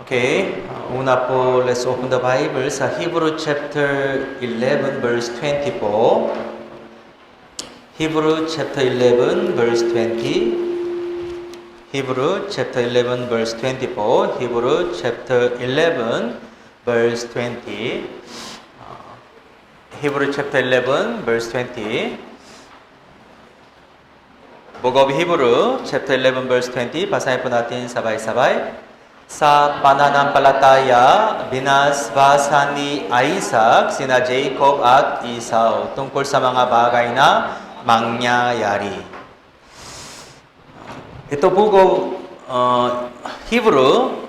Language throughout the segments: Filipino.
Okay, una po, let's open the Bible sa Hebrew chapter 11 verse 24. Hebrew chapter 11 verse 20. Hebrew chapter 11 verse 24. Hebrew chapter 11 verse 20. Hebrew chapter 11 verse 20. Book of Hebrew chapter 11 verse 20. Basahin po natin sabay-sabay. Sa pananampalataya, binasbasan ni Isaac sina Jacob at Esau tungkol sa mga bagay na mangyayari. Ito book of Hebrew,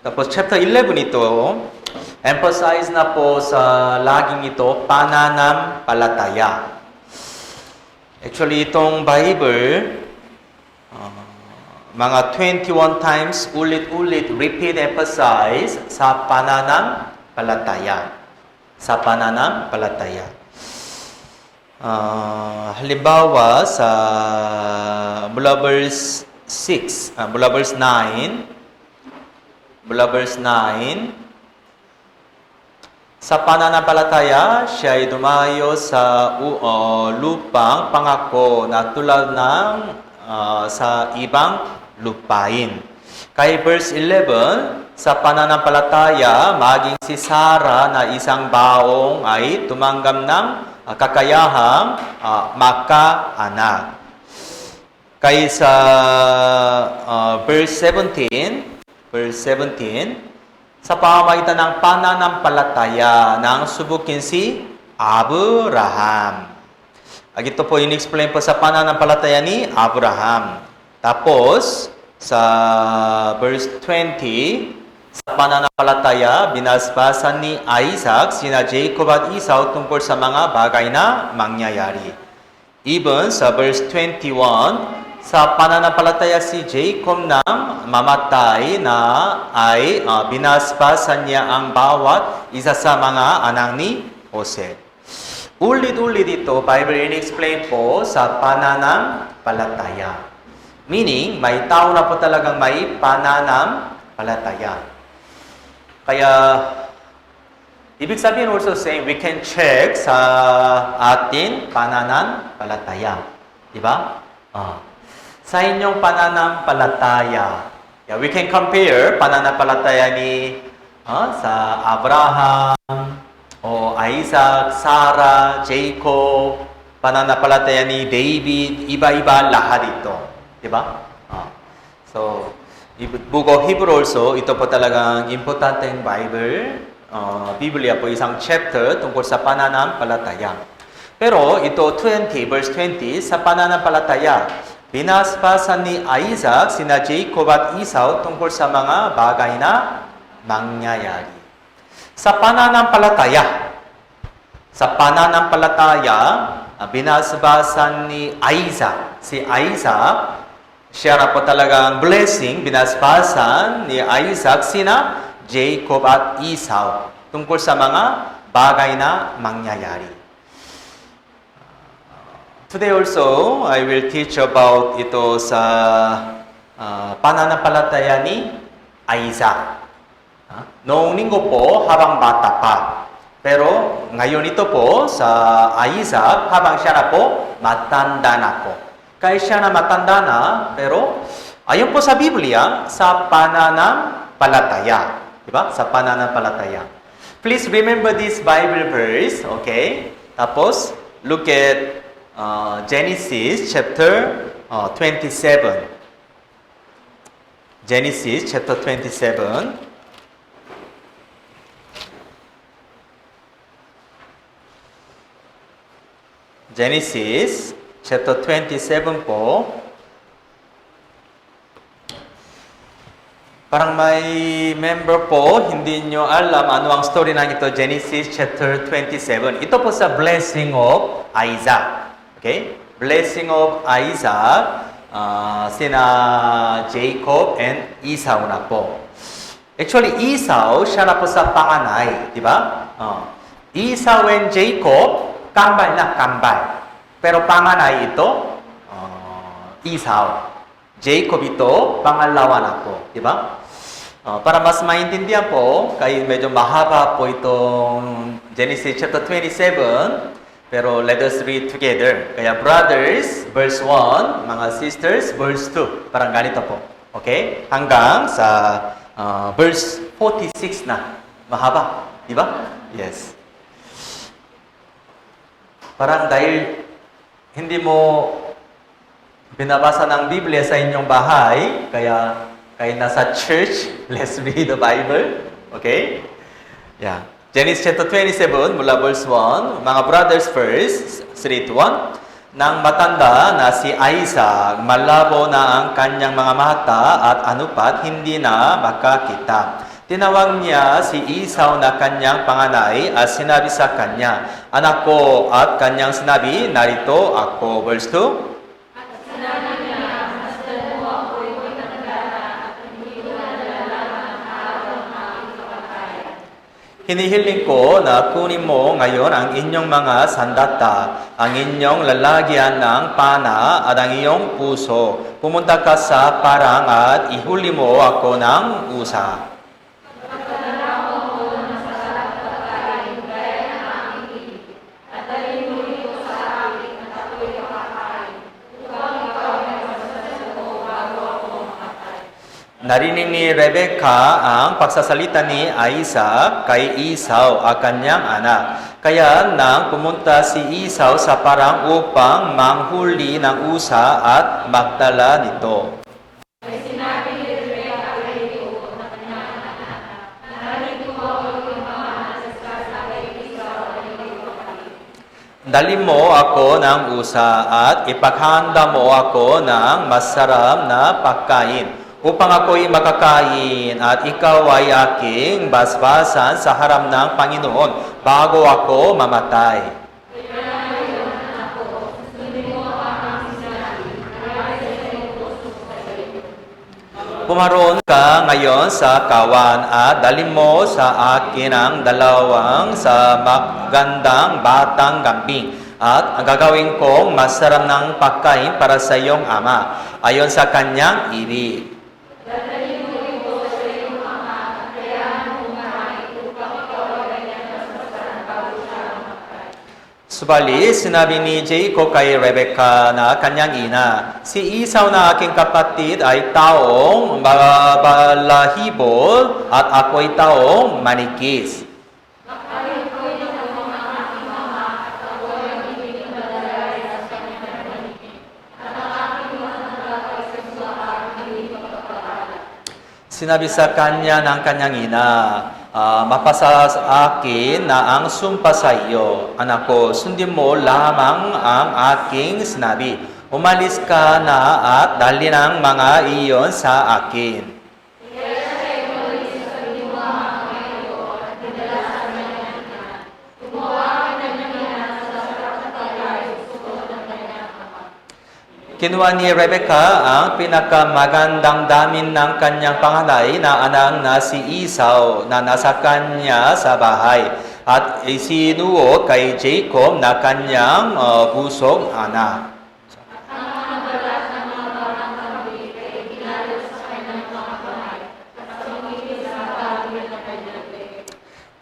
tapos chapter 11 ito, emphasize na po sa laging ito, pananampalataya. Actually, itong Bible, mga 21 times ulit-ulit repeat emphasize sa pananampalataya. Sa pananampalataya. Halimbawa sa mula verse 6, mula verse 9, sa pananampalataya, siya ay dumayo sa lupang pangako na tulad ng sa ibang lupain. Kay verse 11, sa pananampalataya, maging si Sarah na isang baong ay tumanggap ng kakayahang makaanak. Kay sa verse 17, sa pamamagitan ng pananampalataya nang subukin si Abraham. Ito po in-explain po sa pananampalataya ni Abraham. Tapos, sa verse 20, sa pananampalataya, binasbasan ni Isaac sina Jacob at Esau tungkol sa mga bagay na mangyayari. Even sa verse 21, sa pananampalataya si Jacob nang mamatay na ay binasbasan niya ang bawat isa sa mga anak ni Jose. Ulit-ulit ito, Bible in-explain po sa pananampalataya. Meaning, may tao na po talagang may pananampalataya. Kaya, ibig sabihin also saying, we can check sa ating pananampalataya. Diba? Sa inyong pananampalataya, we can compare pananampalataya ni sa Abraham, o Isaac, Sarah, Jacob, pananampalataya ni David, iba-iba lahat ito. Diba? So, book of Hebrew also, ito po talagang importanteng Bible, Biblia po, isang chapter tungkol sa pananampalataya. Pero ito, 20, verse 20, sa pananampalataya, binasbasan ni Isaac sina Jacob at Esau tungkol sa mga bagay na mangyayari. Sa pananampalataya, binasbasan ni Isaac. Si Isaac, siya na po talagang blessing, binasbasan ni Isaac sina Jacob at Esau tungkol sa mga bagay na mangyayari. Today also, I will teach about ito sa pananampalataya ni Isaac. Noong linggo po, habang bata pa. Pero ngayon ito po sa Isaac, habang siya na po, matanda na po. Kaya siya na matanda na, pero ayon po sa Biblia, sa pananampalataya. Diba? Sa pananampalataya. Please remember this Bible verse, okay? Tapos, look at Genesis chapter 27. Genesis chapter 27. Genesis chapter 27 po. Parang may member po, hindi nyo alam ano ang story ng ito, Genesis chapter 27. Ito po sa blessing of Isaac. Okay? Blessing of Isaac, sina Jacob and Esau na po. Actually, Esau, siya na po sa panganay. Di ba? Esau and Jacob, kambal na kambal. Pero panganay ito, Esau. Jacob ito, pangalawa na po. Di ba? Para mas maintindihan po, kaya medyo mahaba po itong Genesis chapter 27, pero let us read together. Kaya brothers, verse 1, mga sisters, verse 2. Parang ganito po. Okay? Hanggang sa verse 46 na. Mahaba. Di ba? Yes. Parang dahil hindi mo binabasa ng Biblia sa inyong bahay, kaya nasa church, let's read the Bible. Okay? Yeah. Genesis chapter 27, mula verse 1. Mga brothers first, read 1. Nang matanda na si Isaac, malabo na ang kanyang mga mata at anupat hindi na makakita. Tinawag niya si Esau na kanyang panganay at sinabi sa kanya, anak ko, at kanyang sinabi, narito ako. Verse 2. Hinihiling ko na kunin mo ngayon ang inyong mga sandata, ang inyong lalagyan ng pana at ang iyong puso. Pumunta ka sa parang at ihuli mo ako ng usa. Narinig ni Rebecca ang pagsasalita ni Isaac kay Esau, ang kanyang anak. Kaya nang pumunta si Esau sa parang upang manghuli ng usa at magdala nito. Dali mo ako ng usa at ipaghanda mo ako ng masarap na pagkain upang ako'y makakain at ikaw ay aking basbasan sa harap ng Panginoon bago ako mamatay. Pumaroon ka ngayon sa kawan at dalhin mo sa akin ang dalawang sa magandang batang kambing at ang gagawin kong masarap ng pagkain para sa iyong ama ayon sa kanyang ibig. Subalit, sinabi ni Jacob kay Rebecca na kanyang ina, si Esau na aking kapatid ay taong balahibo at ako'y taong manikis. Sinabi sa kanya ng kanyang ina, mapasa sa akin na ang sumpa sa iyo. Anak ko, sundin mo lamang ang aking sinabi. Umalis ka na at dalhin ang mga iyon sa akin. Kinuha ni Rebecca ang pinakamagandang damin ng kanyang panganay na anak na si Esau na nasa kanya sa bahay at isinuot kay Jacob na kanyang busog anak.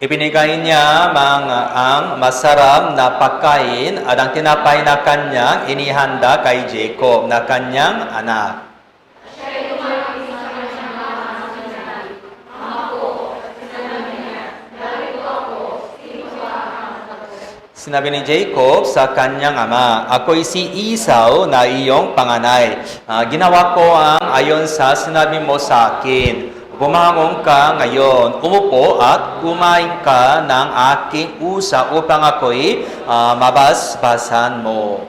Ibinigay niya ang masarap na pagkain at ang tinapay na kanyang inihanda kay Jacob na kanyang anak. Sinabi ni Jacob sa kanyang ama, ako'y si Esau na iyong panganay. Ginawa ko ang ayon sa sinabi mo sa akin. Bumangon ka ngayon, umupo at kumain ka ng aking usa upang ako'y mabasbasan mo.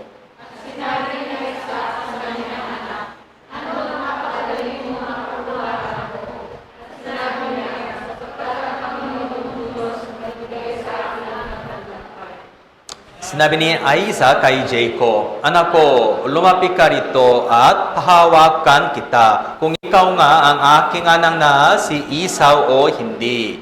Sinabi ni Isaac kay Jacob, anak ko, lumapit ka rito at pahawakan kita kung ikaw nga ang aking anak na si Esau o hindi.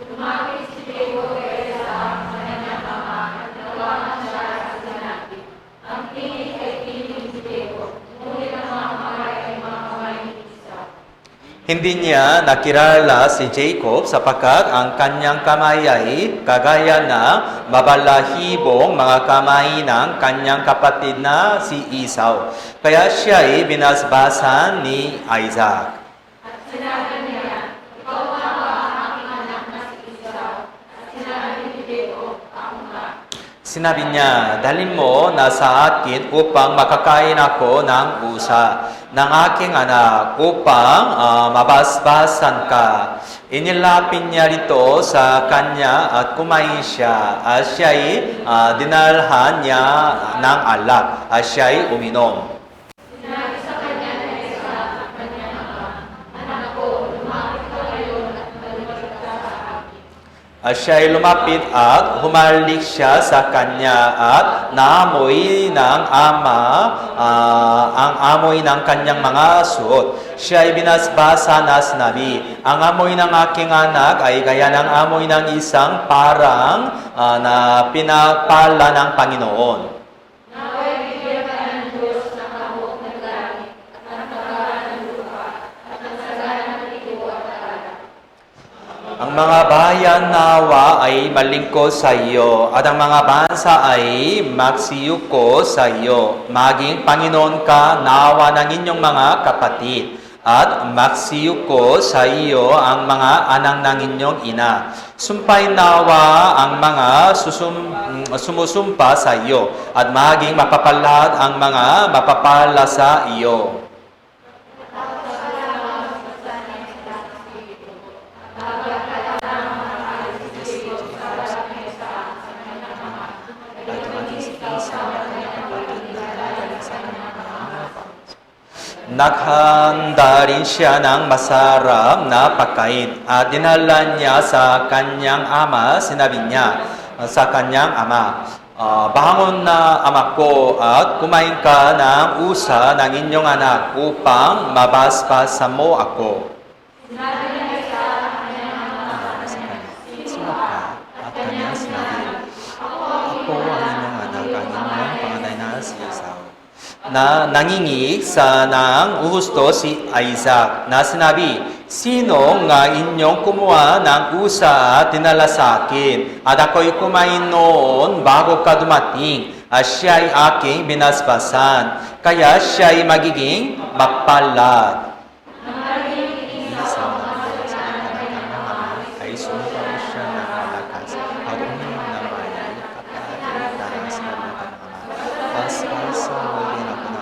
Lumapit si Jacob kay Isaac, kanyang ama, at nawakan siya sa sinabi. Ang tingin kay tingin si Jacob, ngunit ang mga kamay ay mga kamay ni Esau. Hindi niya nakilala si Jacob sapagkat ang kanyang kamay ay kagaya ng mabalahibong mga kamay ng kanyang kapatid na si Esau. Kaya siya ay binasbasan ni Isaac. Sinabi niya, dalhin mo na sa akin upang makakain ako ng usa ng aking anak upang mabasbasan ka. Inilapin niya rito sa kanya at kumain siya at siya'y dinalhan niya ng alak at siya'y uminom. At siya'y lumapit at humalik siya sa kanya at naamoy ng ang amoy ng kanyang mga suot. Siya'y binasbasa na sinabi, ang amoy ng aking anak ay gaya ng amoy ng isang parang na pinapala ng Panginoon. Ang mga bayan nawa ay malingkod sa iyo, at ang mga bansa ay magsiyuko sa iyo. Maging Panginoon ka nawa ng inyong mga kapatid, at magsiyuko sa iyo ang mga anak ng inyong ina. Sumpay nawa ang mga sumusumpa sa iyo, at maging mapapalad ang mga mapapala sa iyo. Naghanda rin siya ng masarap na pagkain at dinala niya sa kanyang ama. Sinabi niya sa kanyang ama, bangon na ama ko at kumain ka ng usa ng inyong anak upang mabasbasan mo ako. Sinabi niya sa kanyang ama, sino ka? At kanyang sinabi, ako ang inyong anak, ang inyong panganay na si Esau. Na nangingi sa ng gusto si Isaac na sinabi, sino nga inyong kumuha ng usa at dinala sa akin? At ako'y kumain noon bago ka dumating at siya'y aking binasbasan. Kaya siya'y magiging mapalad. Ay sumaw siya ng malakas at uminom na bayan kapatid dahil sa kalutan ng ama.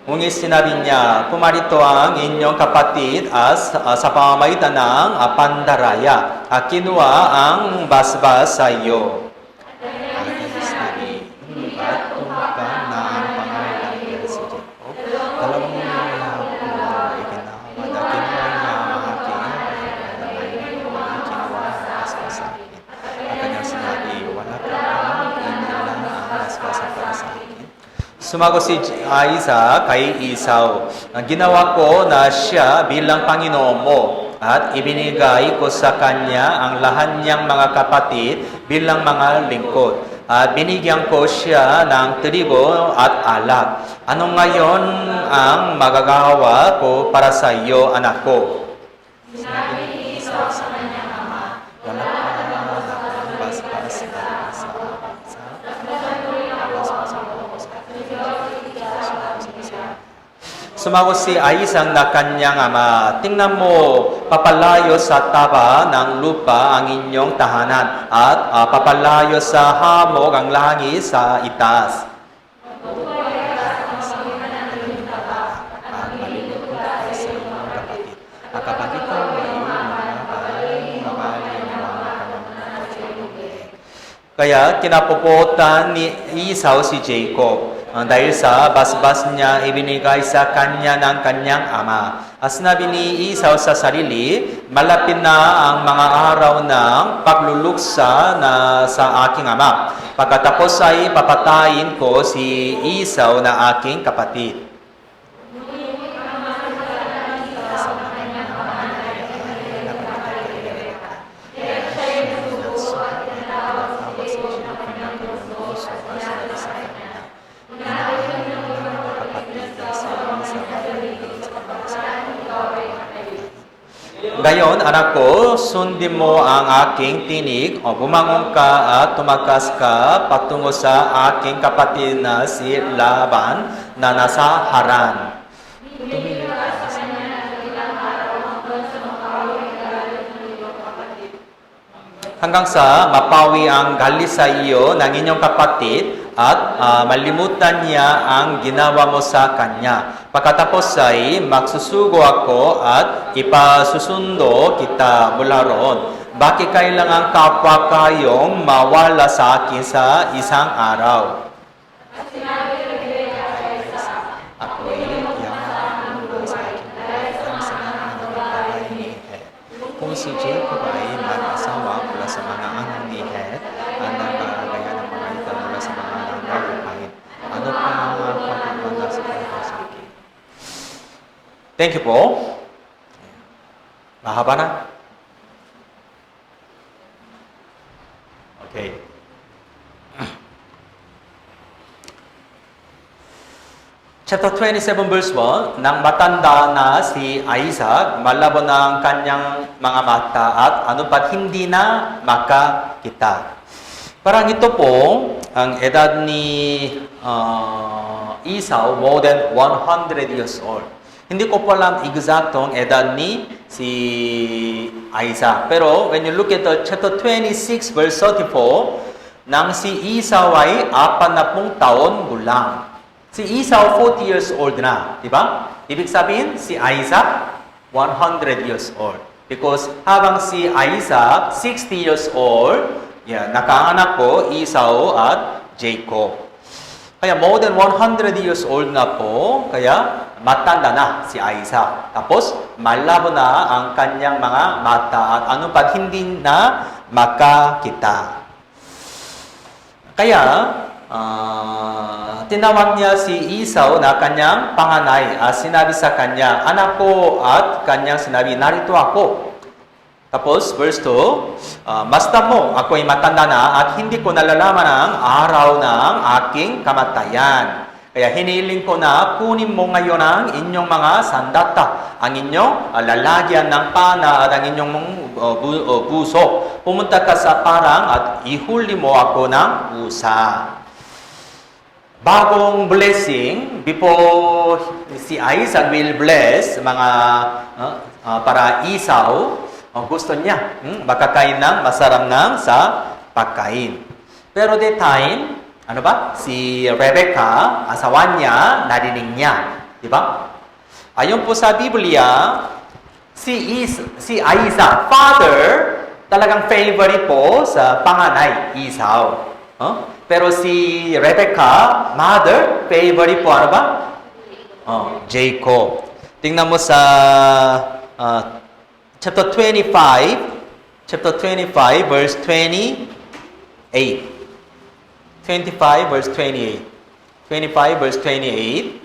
Ngunit sinabi niya, pumarito ang inyong kapatid sa pamamagitan ng pandaraya at kinuha ang basbas sa iyo. At sinabi, ba't tumupang na ang pangalan niya si Jacob? Dalawang mga ko ikinawa na kinuha niya ang aking kinuha ang basbas sa akin. At kanyang sinabi, wala ka bang inilang ang basbas para sa akin? Sumagot si Isaac kay Esau, ginawa ko na siya bilang Panginoon mo at ibinigay ko sa kanya ang lahat niyang mga kapatid bilang mga lingkod. At binigyan ko siya ng trigo at alak. Ano ngayon ang magagawa ko para sa iyo, anak ko? Sinabi ni Esau sa kanyang ama, wala ka ng basbas sa Sumagot si Isaac na kanyang ama, tingnan mo, papalayo sa taba ng lupa ang inyong tahanan at papalayo sa hamog ang langit sa itaas. Kaya kinapuputan ni Esau si Jacob dahil sa basbas niya ibinigay sa kanya ng kanyang ama. At sinabi ni Esau sa sarili, malapit na ang mga araw ng pagluluksa sa aking ama. Pagkatapos ay papatayin ko si Esau na aking kapatid. Ngayon, anak ko, sundin mo ang aking tinig, bumangon ka at tumakas ka patungo sa aking kapatid na si Laban na nasa Haran. Hanggang sa mapawi ang galit sa iyo ng inyong kapatid at malimutan niya ang ginawa mo sa kanya. Pagkatapos ay magsusugo ako at ipasusundo kita mula roon. Bakit kailangan kapwa kayong mawala sa akin sa isang araw? Ako'y yaman sa akin sa mga babae ni Het. Kung si Jacob ay mag-asawa mula sa mga anak ni Het, ang nagkakagayan ng mga ito mula sa mga anak na lupain. Ano pa ang mga kapagmanda sa pagkasaki? Thank you po. Mahaba na? Okay. Chapter 27 verse 1, nang matanda na si Isaac, malabo na ang kanyang mga mata at ano pat hindi na makakita. Parang ito po, ang edad ni Esau, more than 100 years old. Hindi ko po alam eksaktong edad ni si Isaac. Pero when you look at the chapter 26 verse 34, nang si Esau ay 40 taon gulang. Si Esau 40 years old na, di ba? Ibig sabihin, si Isaac 100 years old. Because habang si Isaac 60 years old, nakaanak po Esau at Jacob. Kaya more than 100 years old na po, kaya matanda na si Isaac. Tapos, malabo na ang kanyang mga mata at ano pa hindi na makakita. Kaya, tinawag niya si Esau na kanyang panganay. Sinabi sa kanya, anak ko, at kanyang sinabi, narito ako. Tapos, verse 2, basta mo, ako'y matanda na at hindi ko nalalaman ang araw ng aking kamatayan. Kaya hiniling ko na kunin mo ngayon ang inyong mga sandata, ang inyong lalagyan ng pana at ang inyong buso. Pumunta ka sa parang at ihuli mo ako ng usa. Bagong blessing, before si Isaac will bless mga para Esau, gusto niya makakain ng masarap ng sa pagkain. Pero that time, ano ba? Si Rebecca, asawa niya, narinig niya. Di ba? Ayon po sa Biblia, si Isaac, father, talagang favorite po sa panganay, Esau. Pero si Rebecca, mother, favorite po, ano ba? Jacob. Tingnan mo sa chapter 25, verse 28. 25, verse 28. 25, verse 28.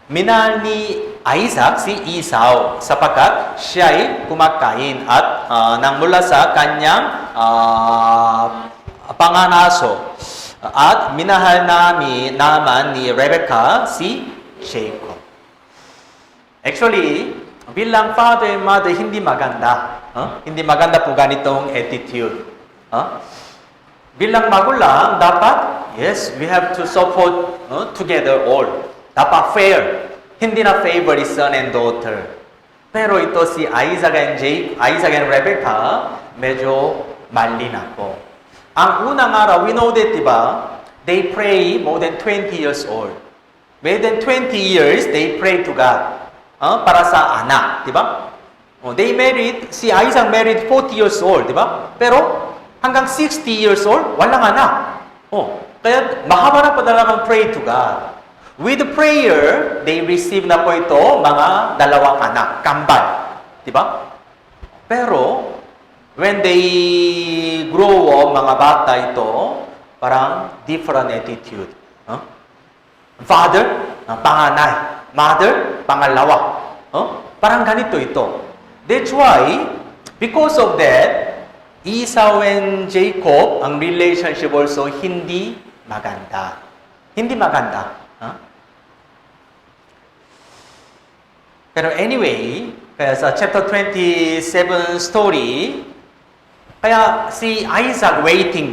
Minahal ni Isaac si Esau sapagkat siya'y kumakain at nang mula sa kanyang panganaso. At minahal naman ni Rebecca si Jacob. Actually, bilang father and mother, hindi maganda. Hindi maganda po ganitong attitude. Bilang magulang, dapat, yes, we have to support together all. Dapat fair. Hindi na favorite son and daughter. Pero ito si Isaac and Rebecca, medyo mali na po. Ang unang araw, we know that, diba, they pray more than 20 years old. More than 20 years, they pray to God. Para sa anak, diba? They married, si Isaac married 40 years old, diba? Pero, hanggang 60 years old, walang anak. Kaya mahaba na pa talagang pray to God. With the prayer, they receive na po ito mga dalawang anak, kambal. Diba? Pero, when they grow up, mga bata ito, parang different attitude. Father, panganay. Mother, pangalawa. Parang ganito ito. That's why, because of that, Esau and Jacob, ang relationship also hindi maganda. Hindi maganda. Pero anyway, Kaya sa chapter 27 story, kaya si Isaac waiting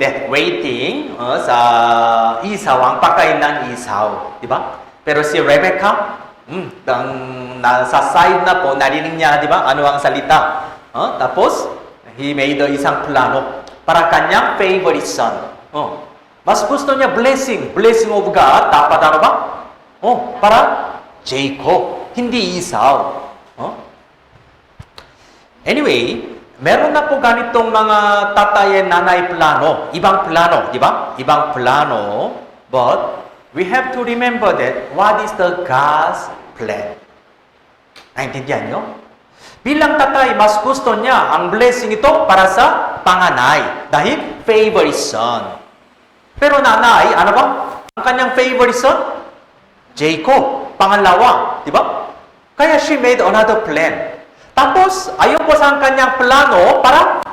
sa Esau, ang pagkain ng Esau, di ba? Pero si Rebecca, nasa side na po, narinig niya, di ba? Ano ang salita? Tapos, he made isang plano para kanyang favorite son. Mas gusto niya blessing of God, dapat ano ba? Para Jacob, hindi Esau. Anyway, meron na po ganitong mga tatay and nanay plano. Ibang plano, di ba? Ibang plano. But, we have to remember that what is the God's plan. Naintindihan nyo? Bilang tatay, mas gusto niya ang blessing ito para sa panganay. Dahil favorite son. Pero nanay, ano ba? Ang kanyang favorite son? Jacob. Pangalawa. Di ba? Kaya she made another plan. Tapos, ayon po sa kanyang plano, para,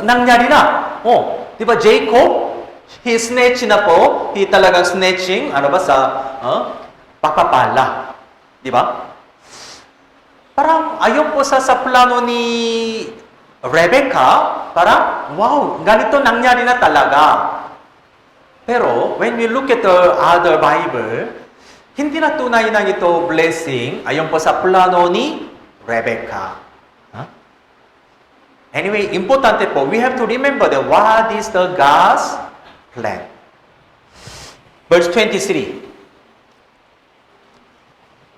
nangyari na. Di ba, Jacob, he snatch na po, he talagang snatching, ano ba, sa pagpapala. Di ba? Parang, ayon po sa plano ni Rebecca, parang, wow, ganito nangyari na talaga. Pero, when we look at the other Bible, hindi na tunay na ito blessing, ayon po sa plano ni Rebecca. Anyway, importante po, we have to remember that what is the God's plan. Verse 23.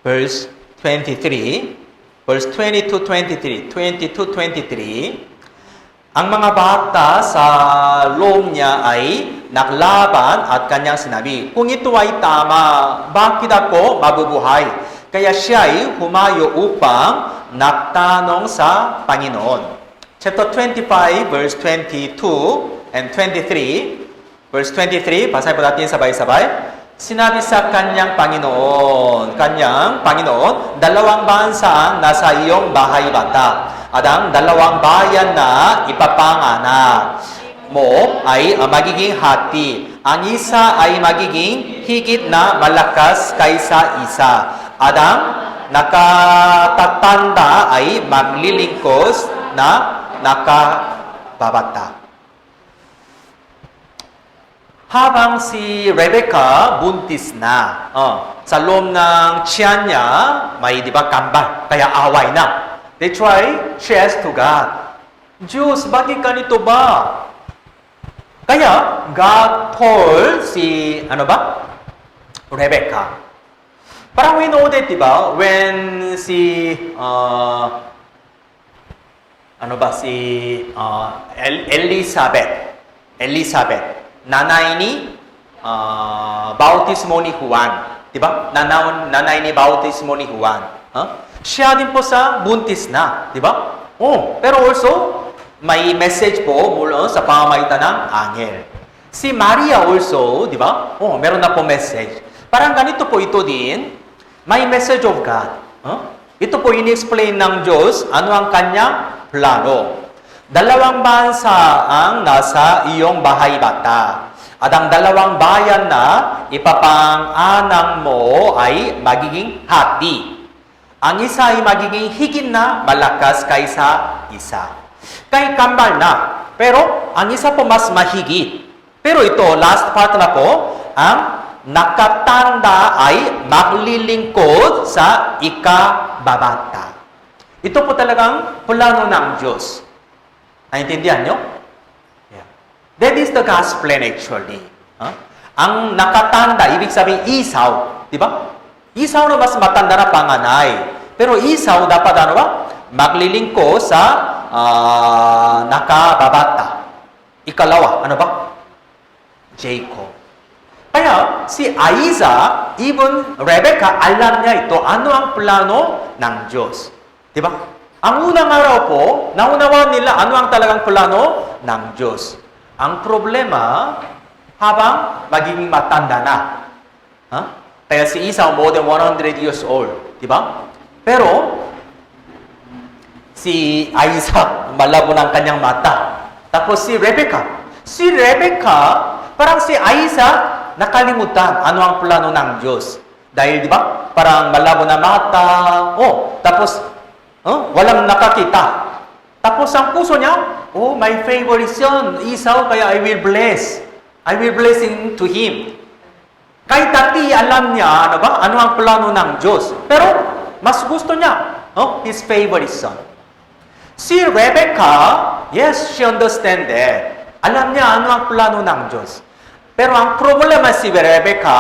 Verse 23. Verse 22-23. 22-23. Ang mga bata sa loob niya ay naglaban at kanyang sinabi, kung ito ay tama, bakit ako mabubuhay? Kaya siya'y humayo upang nagtanong sa Panginoon. Chapter 25, verse 22 and 23. Verse 23, basahin po natin sabay-sabay. Sinabi sa kanyang Panginoon, dalawang bansa ang nasa iyong bahay bata. At ang dalawang bayan na ipapanganak mo ay magiging hati. Ang isa ay magiging higit na malakas kaysa isa. At ang nakatatanda ay maglilingkos na nakababata. Habang si Rebecca buntis na, sa loob ng tiyan niya, may di ba kambal, kaya away na. They try, she asked to God, Diyos, bakit ganito ba? Kaya, God told si, Rebecca. Parang we know that, di ba, when si, Elizabeth, nanay ni bautismo ni Juan. Di ba? Nanay ni bautismo ni Juan. Siya din po sa buntis na. Di ba? Pero also, may message po mula sa pamamagitan ng angel. Si Maria also, di ba? Meron na po message. Parang ganito po ito din, may message of God. Ito po ini-explain ng Diyos ano ang kanyang plano. Dalawang bansa ang nasa iyong bahay bata. At ang dalawang bayan na ipapang-anang mo ay magiging hati. Ang isa ay magiging higit na malakas kaysa isa. Kay kambal na. Pero ang isa po mas mahigit. Pero ito, last part na po, ang nakatanda ay maglilingkod sa ikababata. Ito po talagang plano ng Diyos. Naintindihan nyo? Yeah. That is the God's plan actually. Ang nakatanda, ibig sabihin Esau. Di ba? Esau na mas matanda na panganay. Pero Esau dapat maglilingkod sa nakababata. Ikalawa, Jacob. Kaya, si Isaac, even Rebecca, alam niya ito, ano ang plano ng Diyos. Diba? Ang unang araw po, naunawa nila ano ang talagang plano ng Diyos. Ang problema, habang magiging matanda na. Kaya si Esau, more than 100 years old. Diba? Pero, si Isaac, malabo ng kanyang mata. Tapos si Rebecca, parang si Isaac, nakalimutan ano ang plano ng Diyos. Dahil, di ba, parang malabo na mata. Tapos, Walang nakakita. Tapos ang puso niya, my favorite son, Esau, kaya I will bless. I will blessing to him. Kahit dati alam niya, ano ang plano ng Diyos. Pero, mas gusto niya, his favorite son. Si Rebecca, yes, she understand that. Alam niya ano ang plano ng Diyos. Pero ang problema si Rebecca,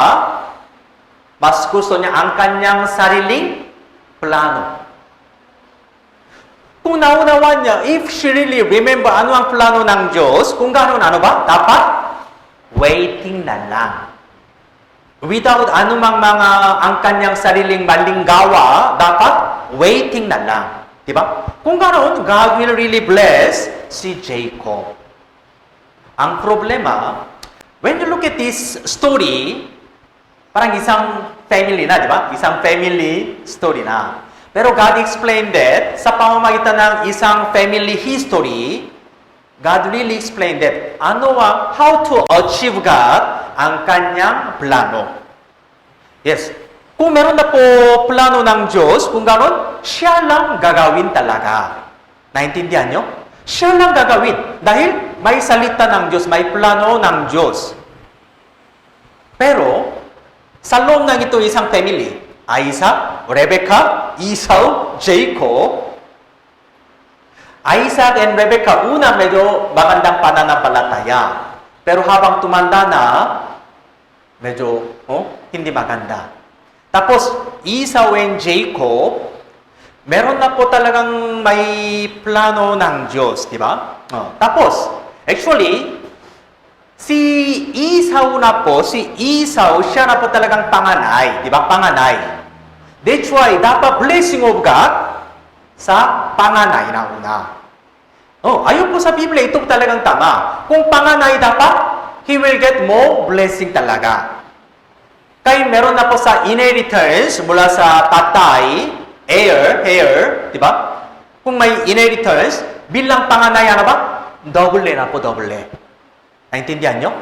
mas gusto niya ang kanyang sariling plano. Kung naunawan niya, if she really remember ano ang plano ng Diyos, kung gano'n dapat waiting na lang. Without anumang mga ang kanyang sariling maling gawa, dapat waiting na lang. Diba? Kung gano'n, God will really bless si Jacob. Ang problema, when you look at this story, parang isang family na, di ba? Isang family story na. Pero God explained that, sa pamamagitan ng isang family history, God really explained that, how to achieve God ang kanyang plano. Yes. Kung meron na po plano ng Diyos, kung gano'n, siya lang gagawin talaga. Naintindihan nyo? Siya lang gagawin. Dahil may salita ng Diyos, may plano ng Diyos. Pero, sa loob ng ito isang family, Isaac, Rebecca, Esau, Jacob. Isaac and Rebecca, una medyo magandang pananampalataya. Pero habang tumanda na, medyo hindi maganda. Tapos, Esau and Jacob, meron na po talagang may plano ng Diyos, di ba? Tapos, actually, si Esau, siya na po talagang panganay, di ba? Panganay. That's why, dapat blessing of God sa panganay na una. Ayun po sa Biblia, ito talagang tama. Kung panganay dapat, he will get more blessing talaga. Kaya meron na po sa inheritance mula sa tatay, heir, di ba? Kung may inheritance, bilang panganay, double na po, double. Naintindihan nyo?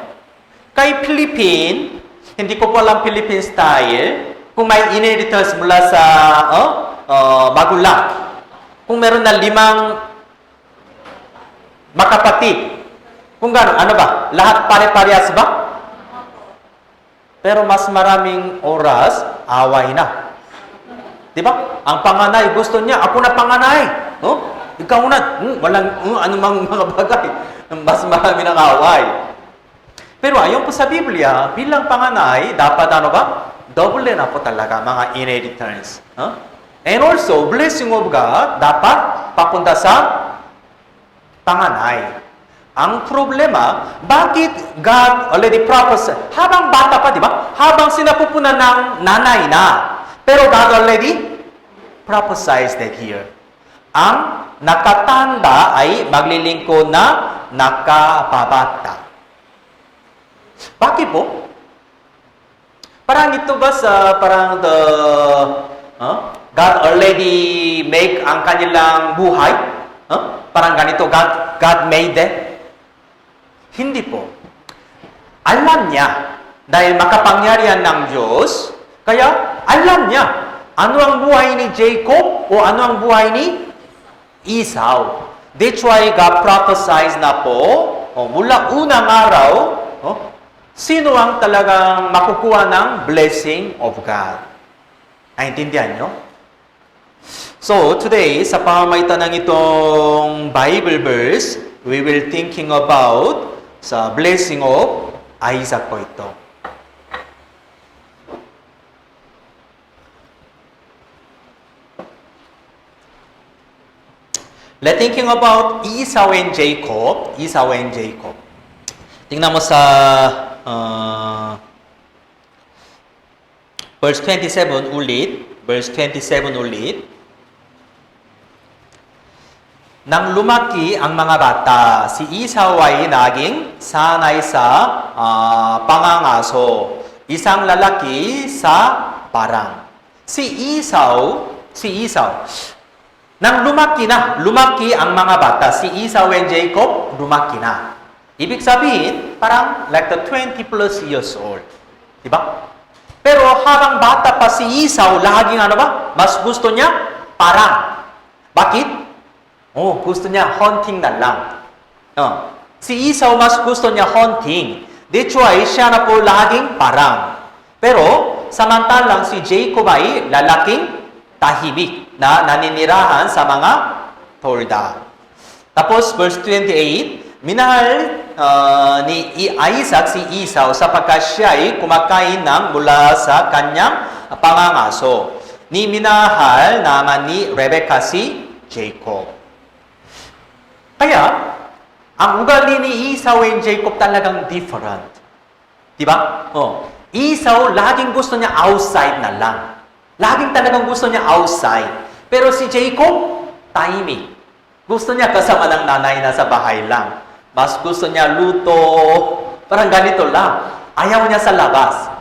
Kay Philippine, hindi ko po alam Philippine style, kung may inheritance mula sa magulang, kung meron na 5 makapatid, kung gano'n, lahat pare-parehas ba? Pero mas maraming oras, away na. Di ba? Ang panganay, gusto niya, ako na panganay. Ikaw na, walang anumang mga bagay. Mas marami ng away. Pero ayon po sa Biblia, bilang panganay, dapat double na po talaga mga inheritance. And also, blessing of God, dapat papunta sa panganay. Ang problema, bakit God already prophesied? Habang bata pa, di ba? Habang sinapupunan ng nanay na. Pero God already prophesied that here. Ang nakatanda ay maglilingkod na nakababata. Bakit po? Parang ito ba sa God already make ang kanilang buhay? Parang ganito, God made them? Hindi po. Alam niya, dahil makapangyarihan ng Diyos, kaya alam niya, ano ang buhay ni Jacob o ano ang buhay ni Esau. That's why God prophesied na po, mula unang araw, sino ang talagang makukuha ng blessing of God. Naintindihan nyo? So, today, sa pamamagitan ng itong Bible verse, we will thinking about sa blessing of Isaac po ito. Let's thinking about Esau and Jacob. Tingnan mo sa verse 27 ulit. Nang lumaki ang mga bata, si Esau ay naging sanay sa pangangaso. Isang lalaki sa parang. Si Esau, nang lumaki ang mga bata, si Esau and Jacob, lumaki na. Ibig sabihin, parang like the 20 plus years old. Diba? Pero habang bata pa si Esau, laging mas gusto niya parang. Bakit? Gusto niya hunting na lang. Si Esau mas gusto niya hunting. That's why siya na po laging parang. Pero, samantalang si Jacob ay lalaking tahimik na naninirahan sa mga tolda. Tapos, verse 28, minahal ni Isaac si Esau sapagkat siya ay kumakain ng mula sa kanyang pangangaso. Ni minahal naman ni Rebecca si Jacob. Kaya, ang ugali ni Esau and Jacob talagang different. Diba? Esau, laging gusto niya outside na lang. Laging talagang gusto niya outside. Pero si Jacob, tahimik. Gusto niya kasama ng nanay na sa bahay lang. Mas gusto niya luto. Parang ganito lang. Ayaw niya sa labas.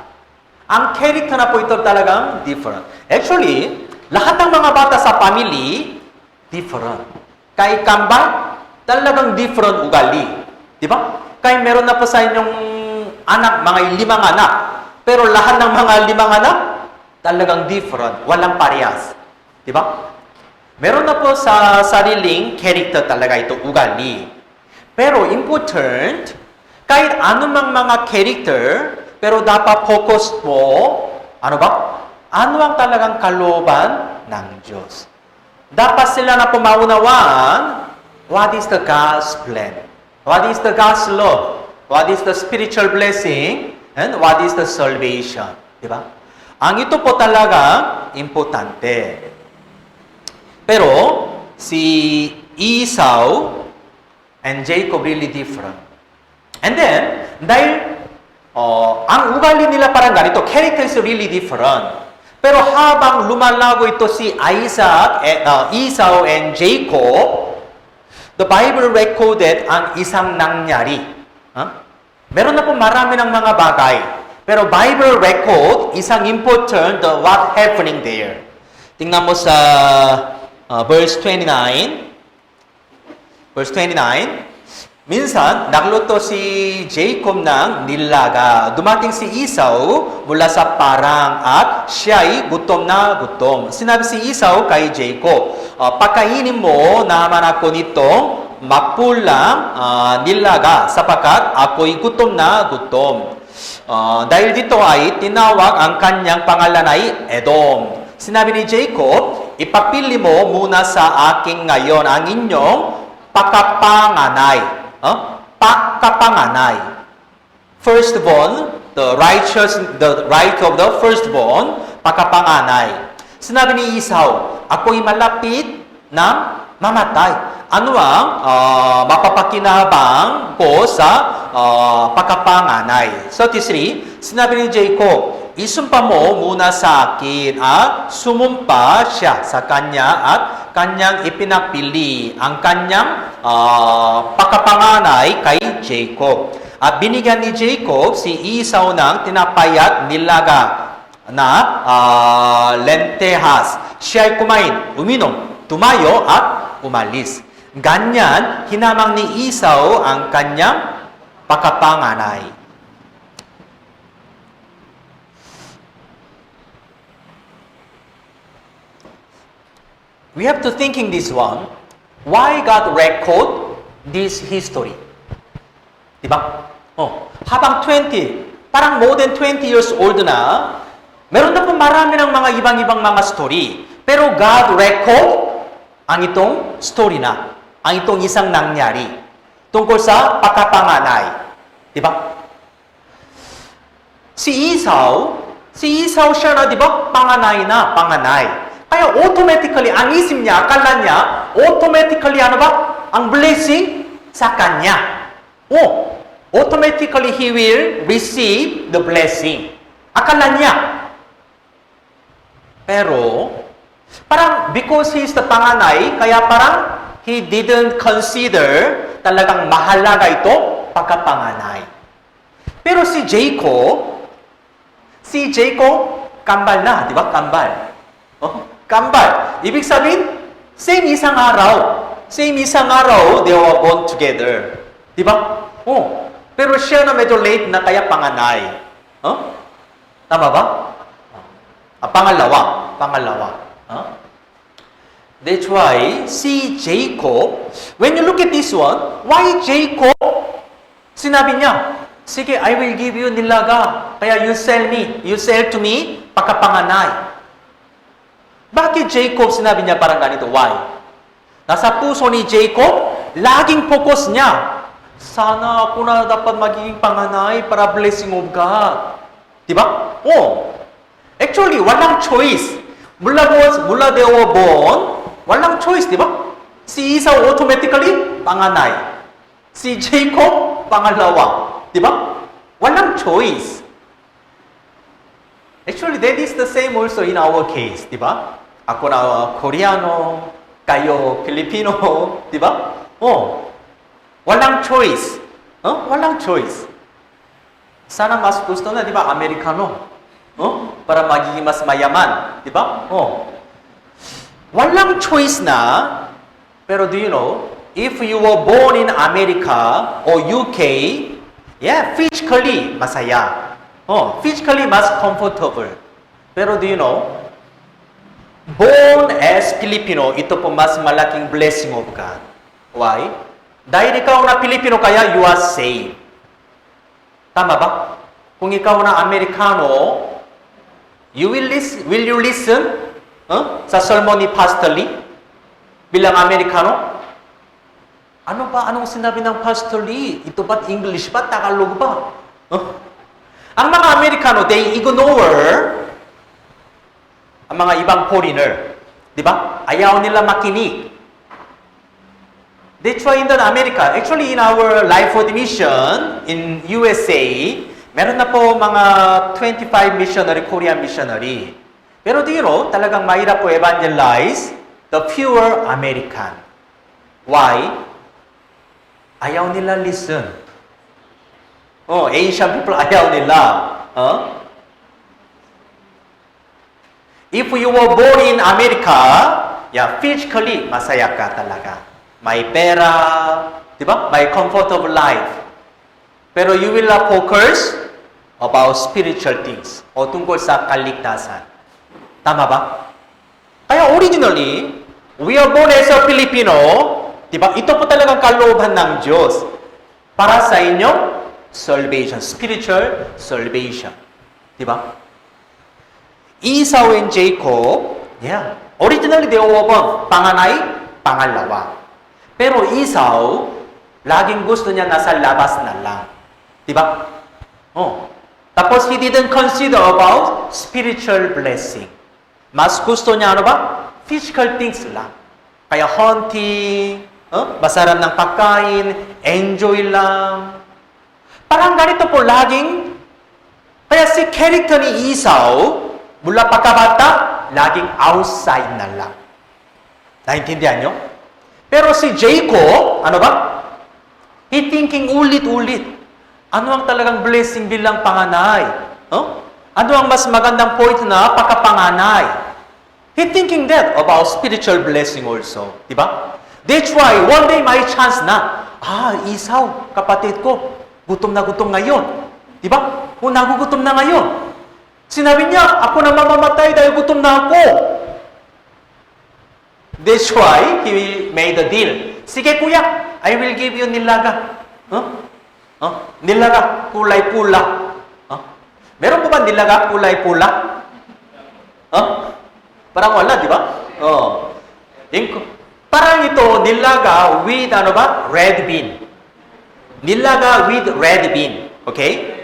Ang character na po ito talagang different. Actually, lahat ng mga bata sa family, different. Kay kambal, talagang different ugali. Di ba? Kaya meron na po sa inyong anak, mga 5 anak. Pero lahat ng mga 5 anak, talagang different. Walang parehas. Di ba? Meron na po sa sariling character talaga ito, ugali. Pero important, kahit anumang mga character, pero dapat focus po, ano ba? Ano ang talagang kalooban ng Diyos? Dapat sila na pumaunawaan, what is the God's plan? What is the God's love? What is the spiritual blessing? And what is the salvation? Diba? Ang ito po talaga importante. Pero si Esau and Jacob really different. And then, dahil ang ugali nila parang ganito, character is really different. Pero habang lumalago ito si Esau and Jacob, the Bible recorded ang isang nangyari. Meron na po marami ng mga bagay. Pero Bible record, isang important what happening there. Tingnan mo sa verse 29. Verse 29. Minsan, nagluto si Jacob ng nilaga. Dumating si Esau mula sa parang at siya'y gutom na gutom. Sinabi si Esau kay Jacob, pakainin mo naman ako nitong mapulang nilaga sapagkat ako'y gutom na gutom. Dahil dito ay tinawag ang kanyang pangalan ay Edom. Sinabi ni Jacob, ipapili mo muna sa akin ngayon ang inyong pakapanganay. Pakapanganay. Firstborn, the right of the firstborn, pakapanganay. Sinabi ni Esau, ako'y malapit na mamatay. Ano ang mapapakinabang ko sa pakapanganay? 33, sinabi ni Jacob, isumpa mo muna sa akin at sumumpa siya sa kanya at kanyang ipinapili ang kanyang pakapanganay kay Jacob. At binigyan ni Jacob si Esau ng tinapay at nilaga na lentehas. Siya'y kumain, uminom, tumayo at umalis. Ganyan, hinamang ni Esau ang kanyang pakapanganay. We have to thinking this one, why God record this history? Diba? Habang 20, parang more than 20 years old na, meron na po marami ng mga ibang-ibang mga story. Pero God record ang itong story na, ang itong isang nangyari tungkol sa pagkapanganay. Diba? Si Esau siya na, diba? Panganay. Kaya automatically, ang isip niya, akala niya, automatically, ang blessing sa kanya. Automatically, he will receive the blessing. Akala niya. Pero, parang because he is the panganay, kaya parang he didn't consider talagang mahalaga ito pagkapanganay. Pero si Jacob, kambal na, di ba? Kambal. Ibig sabihin, same isang araw, they were born together. Di ba? Pero siya na medyo late na kaya panganay. Tama ba? Pangalawa. That's why si Jacob, when you look at this one, why Jacob? Sinabi niya, sige, I will give you nilaga. Kaya you sell to me, pagkapanganay. Bakit Jacob sinabi niya parang ganito? Why? Nasa puso ni Jacob, laging focus niya. Sana ako na dapat magiging panganay para blessing of God. Diba? Oh. Actually, walang choice. Mula they were born, walang choice, diba? Si Esau automatically, panganay. Si Jacob, pangalawa. Diba? Walang choice. Actually, that is the same also in our case, diba? Ako na Koreano, kayo Filipino, diba? Oh. Walang choice. Walang choice. Sana mas gusto na, diba? Amerikano. Para magiging mas mayaman. Diba? Walang choice na. Pero do you know, if you were born in America or UK, yeah, physically masaya. Physically mas comfortable. Pero do you know, born as Filipino, ito po mas malaking blessing of God. Why? Dahil ikaw na Pilipino, kaya you are saved. Tama ba? Kung ikaw na Amerikano, will you listen sa sermon ni Pastor Lee bilang Amerikano? Ano ba? Anong sinabi ng Pastor Lee? Ito ba't English ba? Tagalog ba? Ang mga Amerikano, they ignore ang mga ibang foreigner. Di ba? Ayaw nila makinig. That's why in America, actually in our Life World Mission in USA, meron na po mga 25 missionary, Korean missionary. Pero do you know, talagang mahirap po evangelize the pure American. Why? Ayaw nila listen. Asian people ayaw nila. If you were born in America, yeah, physically, masaya ka talaga. May pera, di ba? May comfortable life. Pero you will focus about spiritual things o tungkol sa kaligtasan. Tama ba? Kaya originally, we are born as a Filipino, di ba? Ito po talagang kalooban ng Diyos para sa inyong salvation, spiritual salvation. Di ba? Esau and Jacob, yeah, originally they were born, panganay, pangalawa. Pero Esau, laging gusto niya nasa labas na lang. Diba? Tapos he didn't consider about spiritual blessing. Mas gusto niya ano ba? Physical things lang. Kaya hunting, masarap ng pagkain, enjoy lang. Parang ganito po laging, kaya si character ni Esau, mula pagkabata, laging outside na lang. Naintindihan nyo? Pero si Jacob, ano ba? He thinking ulit-ulit. Ano ang talagang blessing bilang panganay? Ano ang mas magandang point na pagkapanganay? He thinking that about spiritual blessing also. Diba? That's why, one day may chance na, Esau, kapatid ko, gutom na ngayon. Diba? Nagugutom na ngayon. Sinabi niya, ako na mamamatay dahil gutom na ako. That's why he made a deal. Sige kuya, I will give you nilaga. Nilaga, kulay pula. Meron po ba nilaga, kulay pula? Parang wala, di ba? Parang ito, nilaga with red bean. Nilaga with red bean. Okay?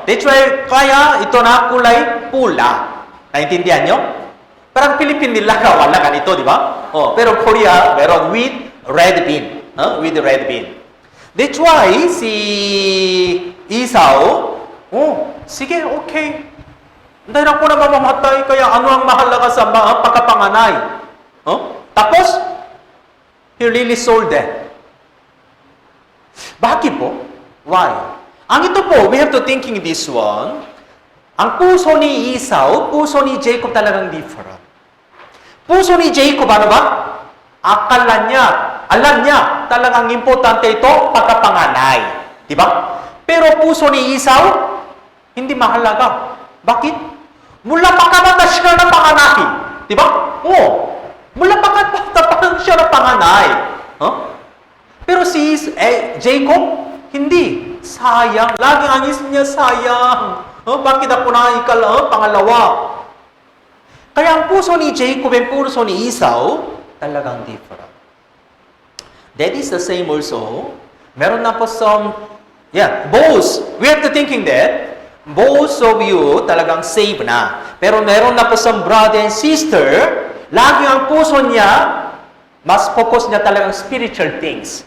That's why, kaya ito na kulay pula. Naintindihan nyo? Parang Philippine nilaga, wala ganito, di ba? Pero Korea, meron with red bean. With red bean. That's why, si Esau, sige, okay. Dahil ako na mamamatay, kaya ano ang mahalaga sa pagkapanganay? Tapos, he really sold them. Bakit po? Why? Ang ito po, we have to thinking this one, ang puso ni Esau, puso ni Jacob talagang different. Puso ni Jacob, ano ba? Akala niya, alam niya, talagang importante ito, pagkapanganay. Diba? Pero puso ni Esau, hindi mahalaga. Bakit? Mula pagkabata siya na panganay. Diba? Mula bata pa lang siya na panganay. Pero si Jacob, hindi. Sayang. Lagi ang isip niya, sayang. Bakit ako na pangalawa? Kaya ang puso ni Jacob and puso ni Esau, talagang different. That is the same also. Meron na po some, both. We have to thinking that, both of you talagang saved na. Pero meron na po some brother and sister, lagi ang puso niya, mas focus niya talagang spiritual things.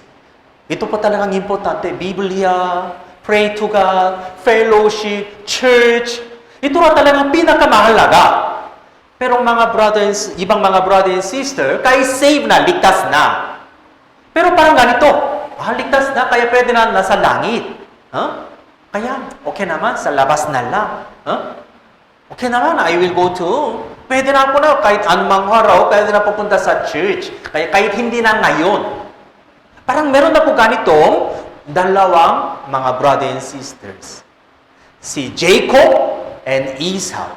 Ito po talagang importante. Biblia, pray to God, fellowship, church. Ito na talagang pinakamahalaga. Pero ibang mga brother and sister, kahit save na, ligtas na. Pero parang ganito, ligtas na, kaya pwede na nasa langit. Kaya, okay naman, sa labas na lang. Okay naman, I will go to, pwede na ako na, kahit anumang araw, pwede na pupunta sa church. Kaya kahit hindi na ngayon. Parang meron na po ganitong dalawang mga brother and sisters. Si Jacob and Esau.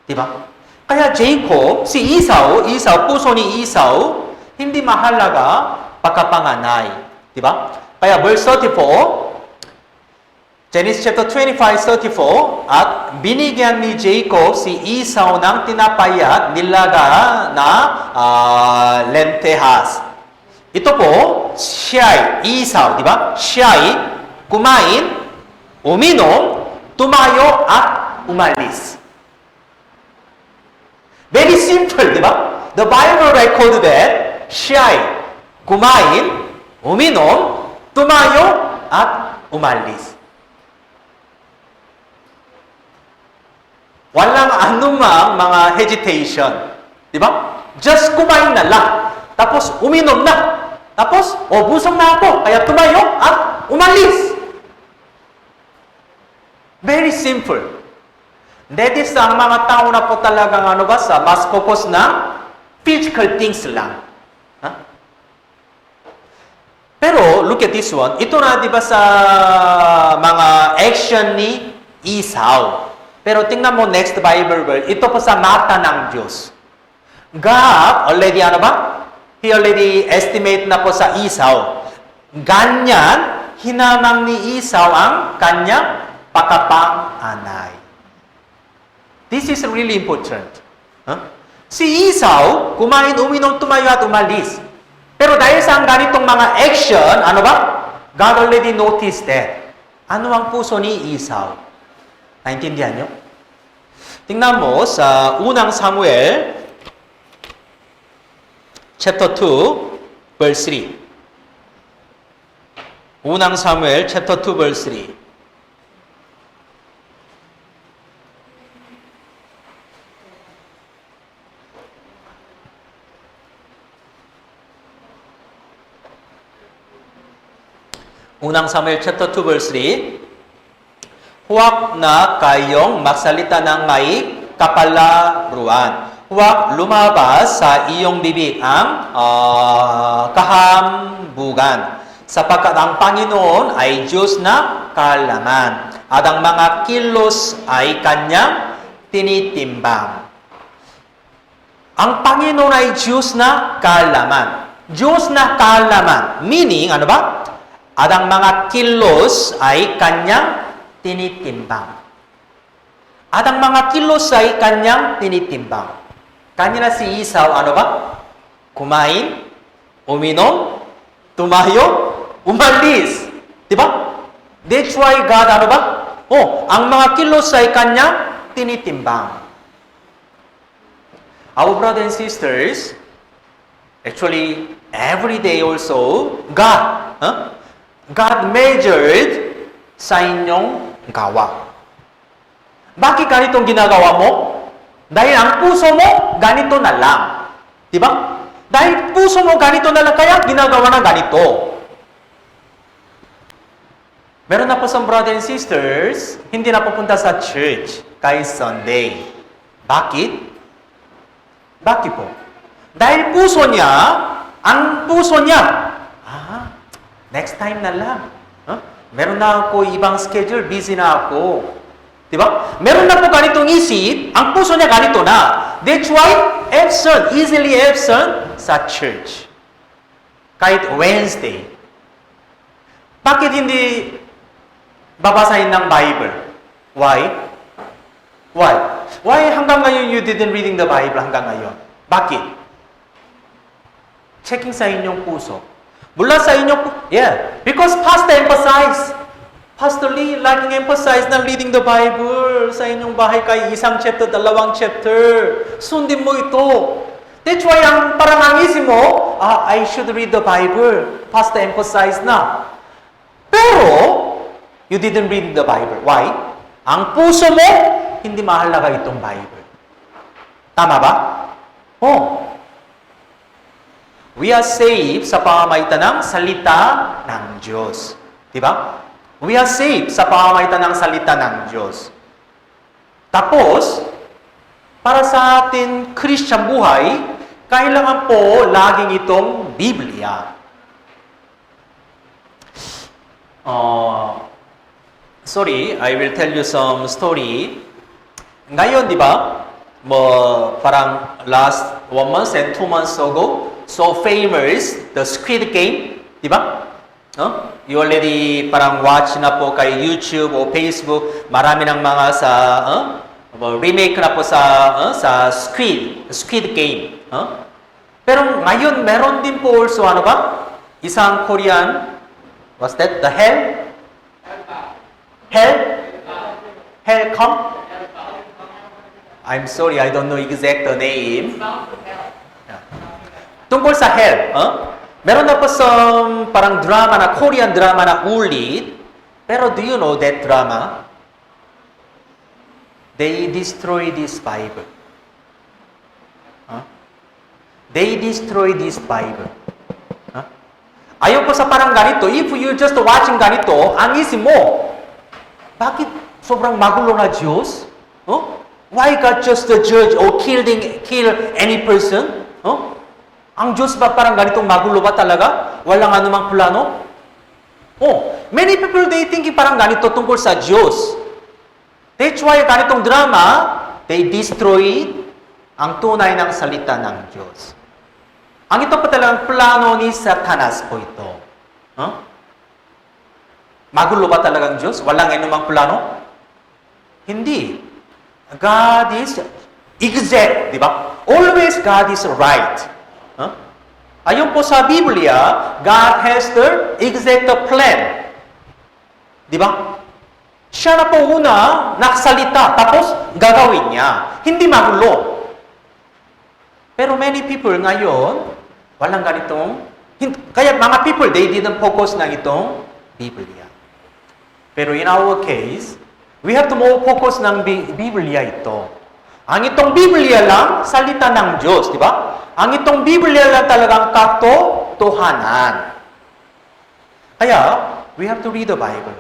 Diba? Kaya Jacob, si Esau, puso ni Esau, hindi mahalaga pagkapanganay. Diba? Kaya verse 34, Genesis chapter 25:34, at binigyan ni Jacob si Esau ng tinapay at nilaga na lentehas. Ito po, siya'y Esau, di ba? Siya'y kumain, uminom, tumayo at umalis. Very simple, di ba? The Bible record that siya'y kumain, uminom, tumayo at umalis. Walang anumang mga hesitation. Di ba? Just kumain na lang. Tapos uminom na. Tapos, busog na ako. Kaya tumayo at umalis. Very simple. That is ang mga tao na po talagang mas focus na physical things lang. Pero, look at this one. Ito na, di ba, sa mga action ni Esau. Pero tingnan mo next Bible verse. Ito po sa mata ng Diyos. God, already He already estimate na po sa Esau. Ganyan, hinamang ni Esau ang kanyang pagkapanganay. This is really important. Si Esau, kumain, uminom, tumayo at umalis. Pero dahil sa ganitong mga action, God already noticed that. Ano ang puso ni Esau? Naintindihan nyo? Tingnan mo sa unang Samuel, chapter 2, verse 3. Unang Samuel, chapter 2, verse 3. Unang Samuel chapter 2 verse 3, huwag na kayong magsalita ng may kapalaruan. Huwag lumabas sa iyong bibig ang kahambugan. Sapagkat ang Panginoon ay Diyos na kaalaman. At ang mga kilos ay Kanyang tinitimbang. Ang Panginoon ay Diyos na kaalaman. Diyos na kaalaman. Meaning, At ang mga kilos ay Kanyang tinitimbang. At ang mga kilos ay Kanyang tinitimbang. Kanya si Esau, kumain, uminom, tumayo, umalis. Diba? That's why God, ang mga kilos ay Kanyang tinitimbang. Our brothers and sisters, actually, every day also, God measured sa inyong gawa. Bakit ganitong ginagawa mo? Dahil ang puso mo, ganito na lang. Diba? Dahil puso mo, ganito na lang, kaya ginagawa na ganito. Meron na po sa brothers and sisters, hindi na pupunta sa church kahit Sunday. Bakit? Bakit po? Dahil puso niya, ang puso niya, next time na lang. Meron na ako ibang schedule, busy na ako. Diba? Meron na po ganitong isip, ang puso niya ganito na. That's why absent, easily absent sa church. Kahit Wednesday. Bakit hindi babasahin ng Bible? Why? Why? Why hanggang ngayon you didn't reading the Bible hanggang ngayon? Bakit? Checking sa inyong puso. Mula sa inyong because Pastor emphasize. Pastor Lee, laging emphasize na reading the Bible sa inyong bahay kay isang chapter, dalawang chapter. Sundin mo ito. That's why parang ang isip mo, I should read the Bible. Pastor emphasize na. Pero, you didn't read the Bible. Why? Ang puso mo, hindi mahalaga itong Bible. Tama ba? Oh. We are saved sa pamamagitan ng salita ng Diyos. Diba? We are saved sa pamamagitan ng salita ng Diyos. Tapos, para sa atin Christian buhay, kailangan po laging itong Biblia. Sorry, I will tell you some story. Ngayon, di ba? Parang last 1 month and 2 months ago, so famous, the Squid Game, di ba? You already parang watch na po kay YouTube o Facebook, marami ng mga sa remake na po sa Squid Game. Pero ngayon meron din po also ano ba? Isang Korean, what's that? The Hellcom? I'm sorry, I don't know exact name. Tungkol sa hell, meron na po sa parang drama na, Korean drama na ulit. Pero do you know that drama? They destroy this Bible. They destroy this Bible. Ayaw po sa parang ganito, if you just watching ganito, ang isip mo, bakit sobrang magulo na Diyos? Why God just the judge or kill any person? Ang Diyos ba parang ganitong magulo ba talaga? Walang anumang plano? Many people, they think parang ganito tungkol sa Diyos. That's why ganitong drama, they destroy ang tunay ng salita ng Diyos. Ang ito pa talagang plano ni Satanas po ito. Magulo ba talagang Diyos? Walang anumang plano? Hindi. God is exact, di ba? Always God is right. Ayon po sa Biblia, God has the exact plan. Di ba? Siya na po una nakasalita, tapos gagawin niya. Hindi magulo. Pero many people ngayon, walang ganitong, kaya mga people, they didn't focus na itong Biblia. Pero in our case, we have to more focus ng Biblia ito. Ang itong Biblia lang, salita ng Diyos, di ba? Ang itong Biblia lang talagang katotohanan. Kaya, we have to read the Bible.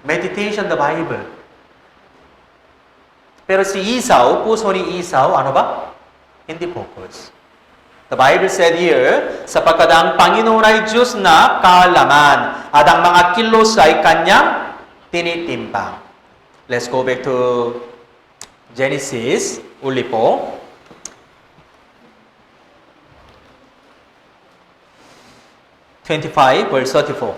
Meditation the Bible. Pero si Esau, puso ni Esau, ano ba? Hindi focus. The Bible said here, sapagkat ang Panginoon ay Diyos na kaalaman at ang mga kilos ay kanyang tinitimbang. Let's go back to Genesis, uli po. verse 34.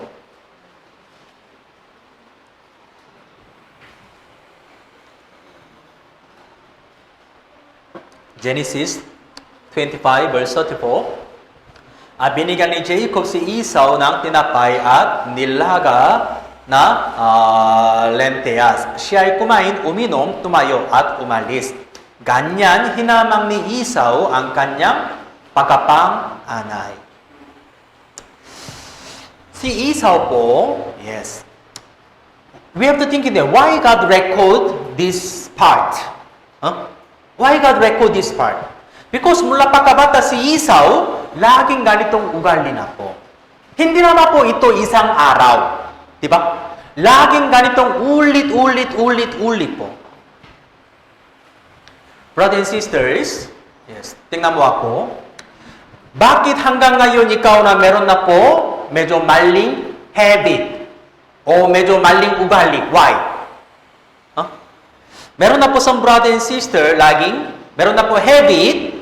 Genesis 25 verse 34. Binigyan ni Jacob si Esau ng tinapay at nilaga na lenteas. Siya ay kumain, uminom, tumayo at umalis. Ganyan hinamang ni Esau ang kanyang pagkapang-anay. Si Esau po, yes. We have to think in there, why God record this part? Why God record this part? Because mula pagkabata si Esau, laging ganitong ugali na po. Hindi naman po ito isang araw. Diba? Laging ganitong ulit po. Brothers and sisters, yes, tingnan mo ako. Bakit hanggang ngayon ikaw na meron na po medyo maling habit o medyo maling ugali? Why? Meron na po sa brother and sister laging Meron na po habit,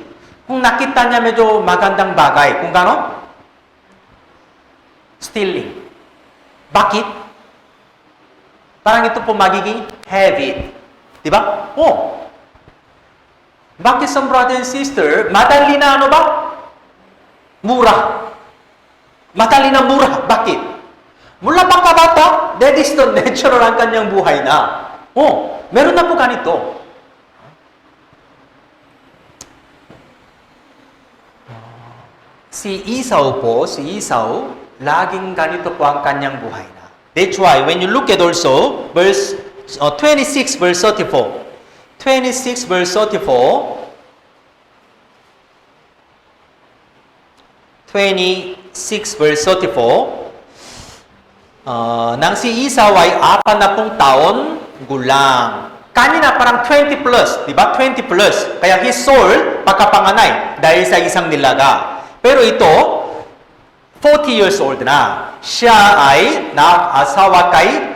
kung nakita niya medyo magandang bagay, kung gano? Stealing. Bakit? Parang ito po magiging habit. Diba? Oh. Bakit sa brother and sister, madali na ano ba? Mura. Madali na mura. Bakit? Mula pagkabata, that is the natural ang kanyang buhay na. Oh, meron na po ganito. Si Esau, laging ganito po ang kanyang buhay na. That's why, when you look at also, verse 26, verse 34. 26, verse 34. 26, verse 34. Nang si Esau ay 40 taon gulang. Kanina parang 20 plus, di ba? 20 plus. Kaya his soul, pagkapanganay, dahil sa isang nilaga. Pero ito, 40 years old na. Siya ay nag-asawa kay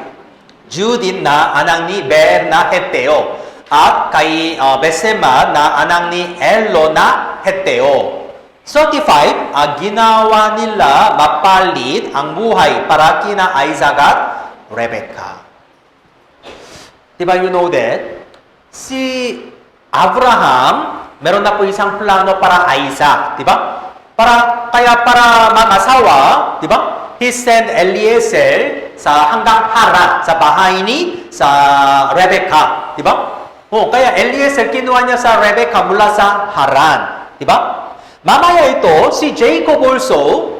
Judith na anak ni Ber na Heteo. At kay Besema na anak ni Elo na Heteo. 35, ginawa nila mapalit ang buhay para kina Isaac at Rebecca. Diba you know that? Si Abraham, meron na po isang plano para Isaac. Diba? Kaya para mag-asawa, diba? He sent Eliezer hanggang Haran, sa bahay ni Rebecca. Diba? Kaya Eliezer kinuha niya sa Rebecca mula sa Haran. Diba? Mamaya ito, si Jacob also,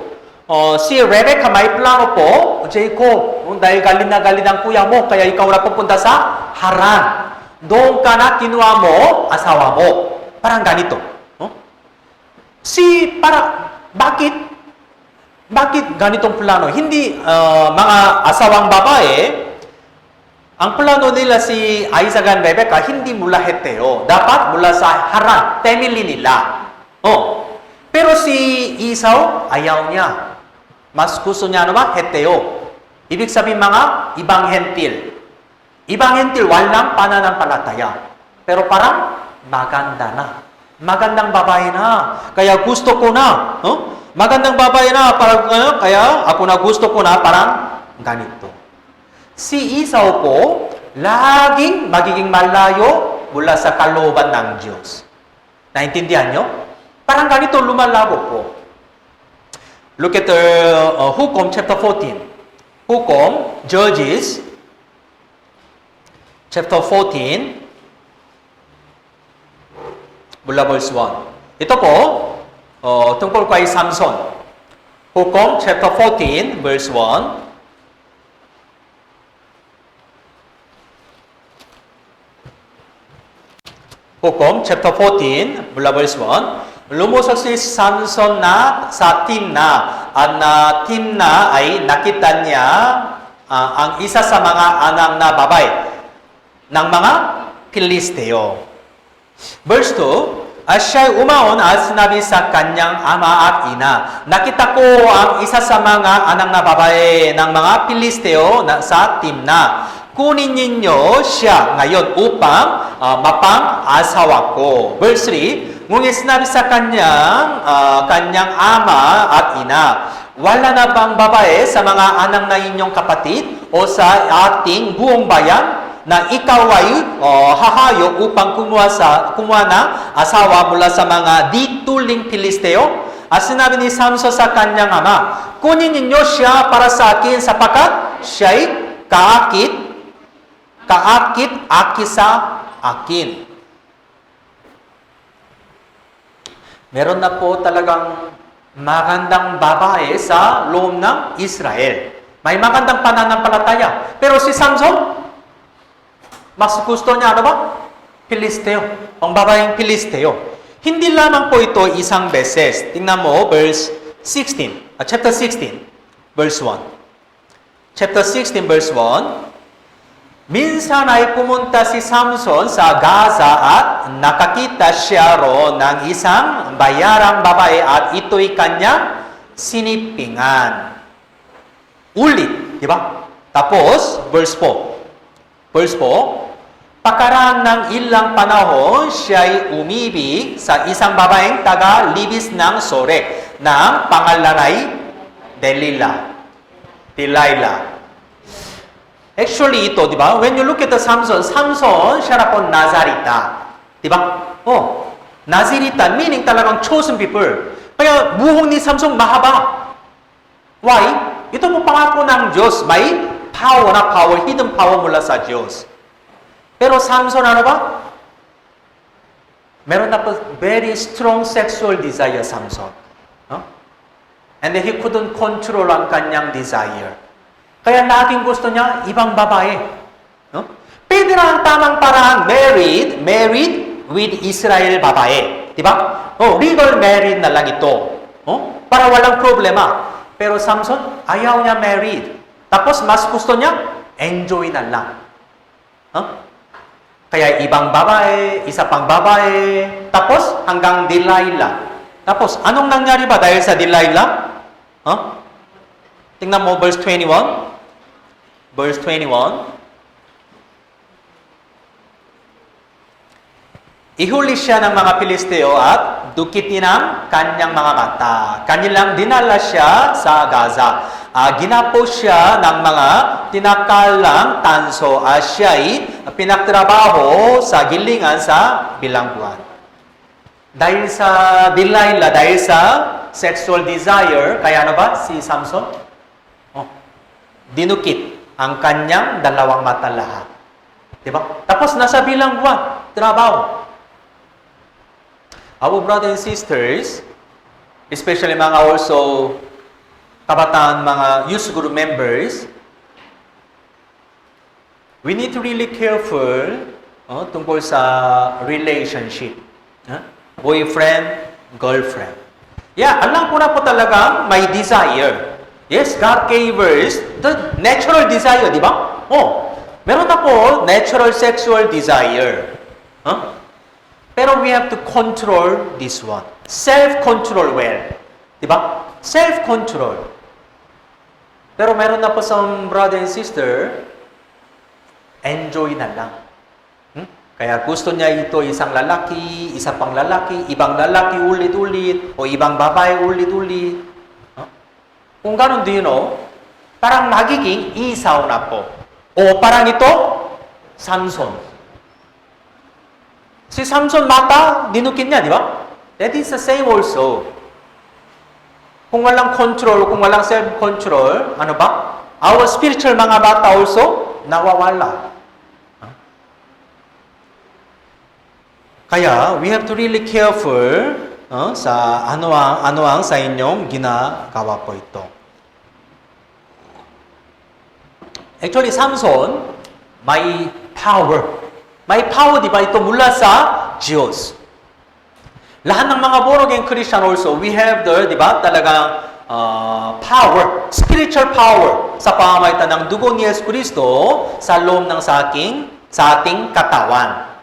si Rebecca may plano po, Jacob, dahil galing ang kuya mo, kaya ikaw na pupunta sa Haran. Doon ka na kinuha mo, asawa mo. Parang ganito. Bakit ganitong plano? Hindi mga asawang babae, ang plano nila si Isaac and Rebecca, hindi mula Heteo. Dapat mula sa Haran, family nila. Pero si Esau, ayaw niya. Mas gusto niya Heteo. Ibig sabihin mga ibang hentil. Ibang hentil, walang pananampalataya. Pero parang maganda na. Magandang babae na. Kaya gusto ko na. Magandang babae na. Kaya ako na gusto ko na parang ganito. Si Esau po, laging magiging malayo mula sa kalooban ng Diyos. Naintindihan nyo? Parang ganito lumalago po. Look at Hukom chapter 14. Hukom, Judges, chapter 14, mula verse 1. Ito po, tungkol kay Samson. Hukom chapter 14, verse 1. Hukom chapter 14, mula verse 1. Lumusok si Samson na sa Timna at Timna ay nakita niya ang isa sa mga anak na babae ng mga Pilisteo. Verse 2, siya'y umaon at sinabi sa kanyang ama at ina, nakita ko ang isa sa mga anak na babae ng mga Pilisteo sa Timna. Kunin ninyo siya ngayon upang mapang-asawa ko. Verse 3, ngunit sinabi sa kanyang ama at ina, wala na bang babae sa mga anak na inyong kapatid o sa ating buong bayan na ikaw ay hahayo upang kumuha na asawa mula sa mga dituling Pilisteo? At sinabi ni Samson sa kanyang ama, kunin ninyo siya para sa akin sapagkat siya'y kaakit-aki sa akin. Meron na po talagang magandang babae sa loob ng Israel. May magandang pananampalataya. Pero si Samson, mas gusto niya Pilisteo. Ang babaeng Pilisteo. Hindi lamang po ito isang beses. Tingnan mo, verse 16. Chapter 16, verse 1. Chapter 16, verse 1. Minsan ay pumunta si Samson sa Gaza at nakakita siya roon ng isang bayarang babae at ito'y kanyang sinipingan. Ulit, di ba? Tapos, verse 4. Verse 4, Pakaraan ng ilang panahon, siya'y umibig sa isang babaeng taga-libis ng Sorek ng pangalan ay Delilah. Actually, ito, di ba? When you look at the Samson, siya na po Nazarita. Di ba? Nazarita, meaning talagang chosen people. Kaya buhok ni Samson mahaba. Why? Ito po pangako ng Diyos. May power, hidden power mula sa Diyos. Pero Samson ano ba? Meron na po very strong sexual desire, Samson. And then he couldn't control ang kanyang desire. Kaya laging gusto niya ibang babae. Pwede na ang tamang paraan, married with Israel babae. Diba? Legal married na lang ito. Para walang problema. Pero Samson, ayaw niya married. Tapos mas gusto niya, enjoy na lang. Kaya ibang babae, isa pang babae, tapos hanggang Delilah. Tapos, anong nangyari ba dahil sa Delilah? Tingnan mo, verse 21. Verse 21. Ihuli siya ng mga Pilisteo at dukitin ang kanyang mga mata. Kanilang dinala siya sa Gaza. Ginapo siya ng mga tinakalang tanso at siya'y pinagtrabaho sa gilingan sa bilangguan. Dahil sa Delilah, dahil sa sexual desire, kaya ano ba si Samson? Dinukit ang kanyang dalawang mata lahat. Diba? Tapos nasa bilangguan, trabaho. Our brothers and sisters, especially mga also kabataan, mga youth group members, we need to really careful tungkol sa relationship. Boyfriend, girlfriend. Yeah, alam ko na po talaga may desire. Yes, God gave us the natural desire, di ba? Meron na po natural sexual desire. Pero we have to control this one. Self-control well. Di ba? Self-control. Pero meron na po sa brother and sister, enjoy na lang. Kaya gusto niya ito isang lalaki, isa pang lalaki, ibang lalaki ulit-ulit, o ibang babae ulit-ulit. Kung ganun din, parang magiging Isaw na po. O parang ito, Samson. Si Samson mata, dinukit niya, di ba? That is the same also. Kung walang control, kung walang self-control, ano ba? Our spiritual mga bata also, nawawala. Kaya, we have to really careful sa ano ang sa inyong ginagawa po ito. Actually, Samson, may power. May power, di ba? Ito mula sa Diyos. Lahat ng mga born again Christian also, we have the, di ba, talagang power, spiritual power sa pamamagitan ng dugo ni Yesu Cristo sa loob ng sa ating katawan.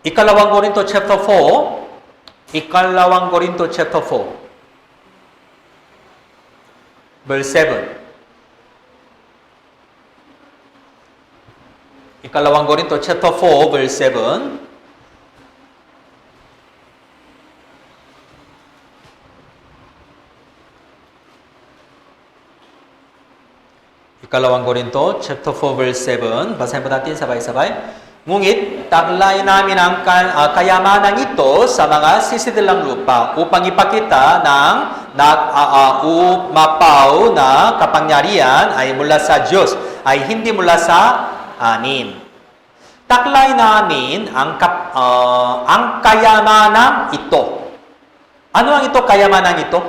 Ikalawang Korinto chapter 4, verse 7. Ikalawang Korinto chapter 4, verse 7. Ikalawang Korinto chapter 4, verse 7. Basahin po natin sabay-sabay. Ngunit taglay namin ang kayamanan ito sa mga sisidilang lupa upang ipakita ng nag-uumapaw na kapangyarihan ay mula sa Diyos, ay hindi mula sa anin. Taglay namin ang kayamanan ito. Ano ang ito, kayamanan ito?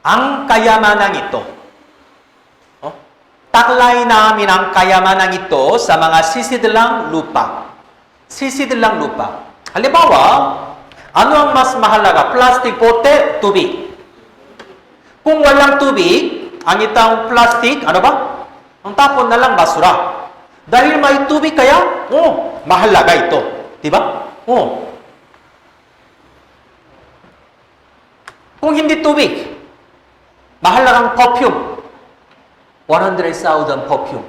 Ang kayamanan ito. Taglay namin ang kayamanan ito sa mga sisidilang lupa. Sisidilang lupa. Halimbawa, ano ang mas mahalaga? Plastic, bote, tubig. Kung walang tubig, ang itang plastic, ano ba? Ang tapon na lang basura. Dahil may tubig kaya, mahalaga ito. Diba? Kung hindi tubig, mahalagang perfume. 100,000 perfume.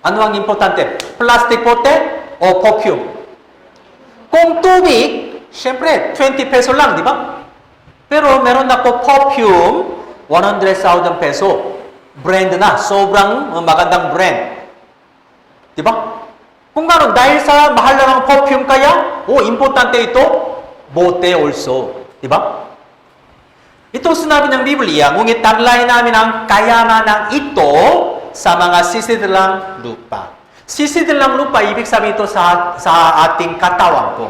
Ano ang importante? Plastic bottle o perfume? Kung tubig, syempre, 20 peso lang, di ba? Pero meron ako perfume, 100,000 peso. Brand na, sobrang magandang brand. Di ba? Kung gano'n, dahil sa mahal na ng perfume kaya, importante ito, bote also. Di ba? Ito sinabi ng Biblia, ngunit taglay namin ang kayamanan ito sa mga sisidilang lupa. Sisidilang lupa, ibig sabihin ito sa ating katawan po.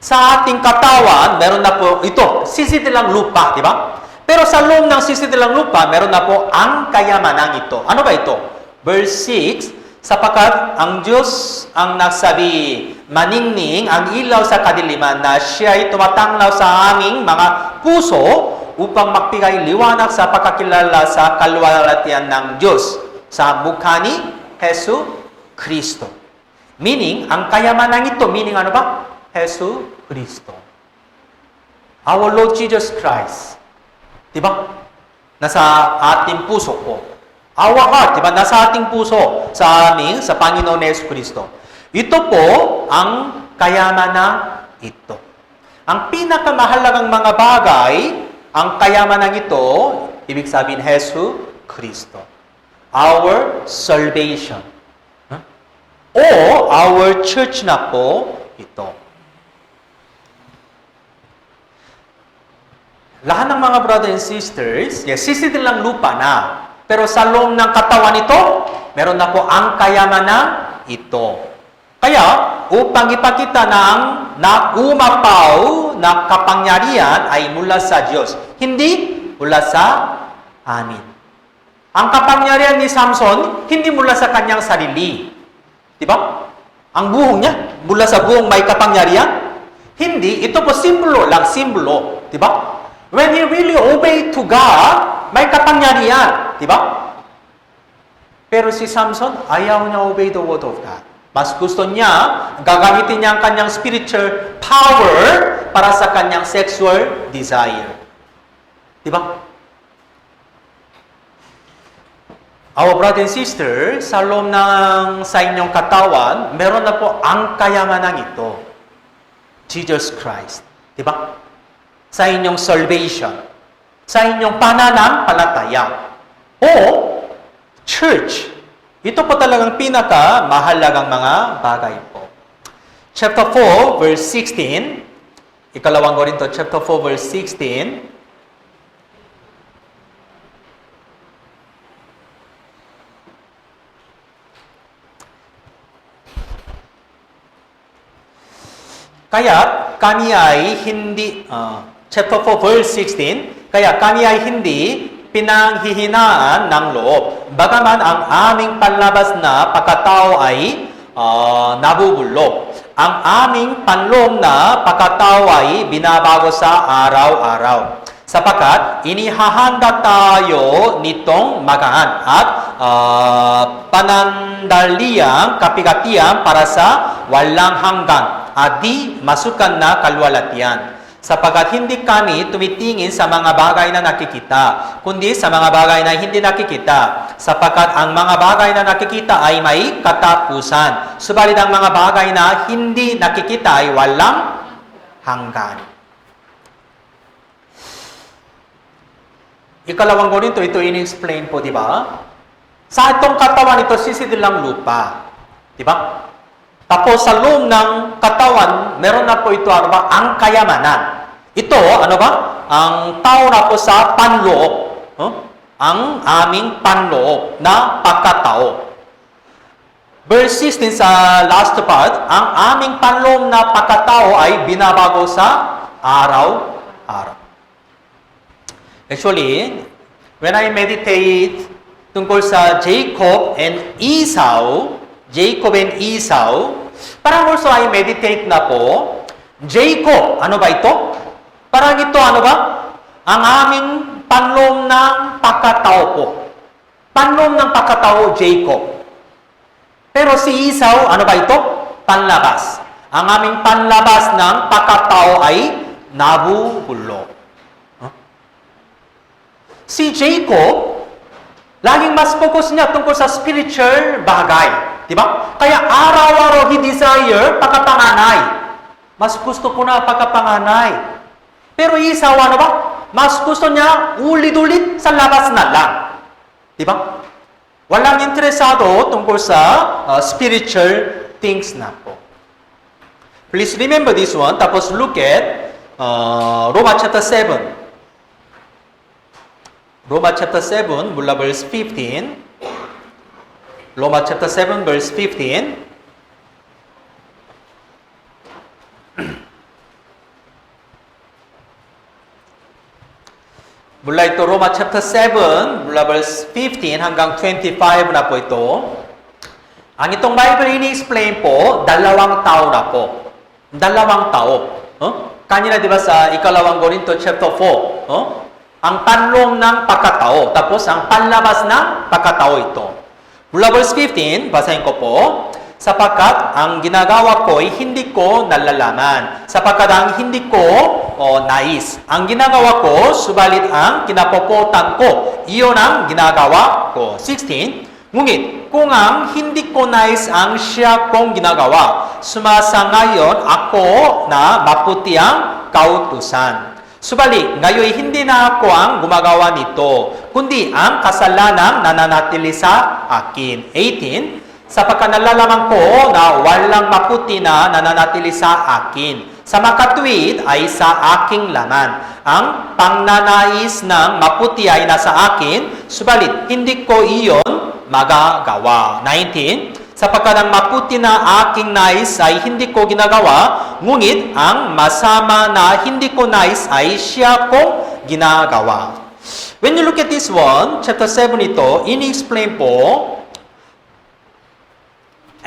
Sa ating katawan, meron na po ito, sisidilang lupa, di ba? Pero sa loob ng sisidilang lupa, meron na po ang kayamanan ito. Ano ba ito? Verse 6, sapagkat ang Diyos ang nagsabi, maningning ang ilaw sa kadiliman na siya'y tumatanglaw sa aming mga puso upang magbigay liwanag sa pagkakilala sa kalwalhatian ng Diyos sa mukha ni Hesu Kristo. Meaning, ang kayamanan ito, meaning ano ba? Hesu Kristo. Our Lord Jesus Christ. Diba? Nasa ating puso po. Our heart, diba? Nasa ating puso, sa Panginoon Hesu Kristo. Ito po ang kayamanan ito. Ang pinakamahalagang mga bagay, ang kayamanan ito, ibig sabihin, Hesu Kristo. Our salvation. O our church na po ito. Lahat ng mga brothers and sisters, sisidil lang lupa na. Pero sa loob ng katawan ito, meron na po ang kayamanan ito. Kaya, upang ipakita na ang naumapaw na kapangyarihan ay mula sa Diyos. Hindi mula sa amin. Ang kapangyarihan ni Samson, hindi mula sa kanyang sarili. Diba? Ang buhong niya, mula sa buhong may kapangyarihan? Hindi. Ito po simbolo lang, simbolo. Diba? When he really obeyed to God, may kapangyarihan. Diba? Pero si Samson, ayaw niya obey the word of God. Mas gusto niya, gagamitin niya ang kanyang spiritual power para sa kanyang sexual desire. Diba? Our brother and sister, sa loob sa inyong katawan, meron na po ang kayamanan ito. Jesus Christ. Diba? Sa inyong salvation. Sa inyong pananampalataya. O, church. Ito po talagang pinaka-mahalagang mga bagay po. Chapter 4, verse 16. Ikalawang Korinto, chapter 4, verse 16. Kaya kami ay hindi, chapter 4, verse 16. Kaya kami ay hindi pinanghihinaan ng loob. Bagaman ang aming panlabas na pagkatao ay nabubulok. Ang aming panloob na pagkatao ay binabago sa araw-araw. Sapagkat inihahanda tayo nitong magaan at panandaliang kapigatian para sa walang hanggan at di masukan na kalwalhatian. Sapagkat hindi kami tumitingin sa mga bagay na nakikita, kundi sa mga bagay na hindi nakikita. Sapagkat ang mga bagay na nakikita ay may katapusan. Subalit ang mga bagay na hindi nakikita ay walang hanggan. Ikalawang Korinto, ito in-explain po, di ba? Sa itong katawan ito, sisidil lang lupa. Di ba? Tapos sa loob ng katawan, meron na po ito, ano ba? Ang kayamanan. Ito, ano ba? Ang tao na po sa panloob. Ang aming panloob na pagkatao. Verse 16 sa last part, ang aming panloob na pagkatao ay binabago sa araw-araw. Actually, when I meditate tungkol sa Jacob and Esau, parang also I meditate na po, Jacob, ano ba ito? Parang ito, ano ba? Ang aming panloob ng pagkatao po. Panloob ng pagkatao, Jacob. Pero si Esau, ano ba ito? Panlabas. Ang aming panlabas ng pagkatao ay nabubulok. Si Jacob, laging mas focus niya tungkol sa spiritual bagay. Di ba? Kaya araw-araw he desire pagkapanganay. Mas gusto ko na pagkapanganay. Pero isawa na ba? Mas gusto niya ulit-ulit sa labas na lang. Di ba? Walang interesado tungkol sa spiritual things na po. Please remember this one. Tapos look at Roma chapter 7. Roma chapter 7, mula verse 15. Roma chapter 7, verse 15. Mula ito, Roma chapter 7, mula verse 15 hanggang 25 na po ito. Ang itong Bible ini-explain po, dalawang tao na po. Dalawang tao. Kanina di ba sa ikalawang Korinto chapter 4, ang panlong ng pagkatao, tapos ang panlabas ng pagkatao ito. Mula verse 15, basahin ko po, sapagkat ang ginagawa ko ay hindi ko nalalaman, sapagkat ang hindi ko nais. Ang ginagawa ko, subalit ang kinapopotan ko, iyon ang ginagawa ko. 16, ngunit kung ang hindi ko nais ang siya kong ginagawa, sumasangayon ako na maputi ang kautusan. Subalit, ngayon hindi na ako ang gumagawa nito, kundi ang kasalanang nananatili sa akin. 18, sapagkat nalalaman ko na walang maputi na nananatili sa akin. Sa makatuwid ay sa aking laman. Ang pangnanais ng maputi ay nasa akin, subalit hindi ko iyon magagawa. 19, sapagkat ang maputi na aking nais ay hindi ko ginagawa, ngunit ang masama na hindi ko nais ay siya kong ginagawa. When you look at this one, chapter 7 ito, ini-explain po,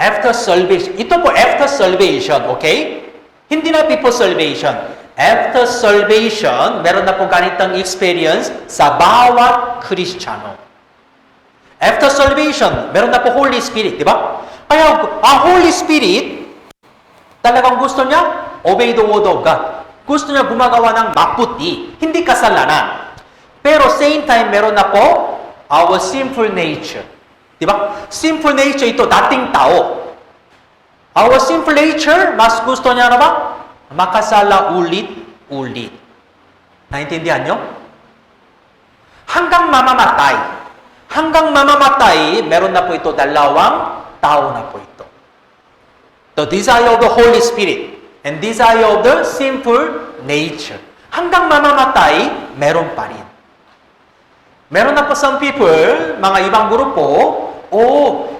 after salvation. Ito po, after salvation, okay? Hindi na before salvation. After salvation, meron na po ganitong experience sa bawat Kristiyano. After salvation, meron na po Holy Spirit, di ba? Kaya, ang Holy Spirit, talagang gusto niya, obey the word of God. Gusto niya gumagawa ng maputi, hindi kasalanan. Pero same time, meron na po our sinful nature. Di ba? Sinful nature ito, dating tao. Our sinful nature, mas gusto niya na ba? Makasala ulit-ulit. Naintindihan nyo? Hanggang mamamatay. Hanggang mamamatay, meron na po ito, dalawang tao na po ito. The desire of the Holy Spirit and desire of the sinful nature. Hanggang mamamatay, meron pa rin. Meron na po some people, mga ibang grupo,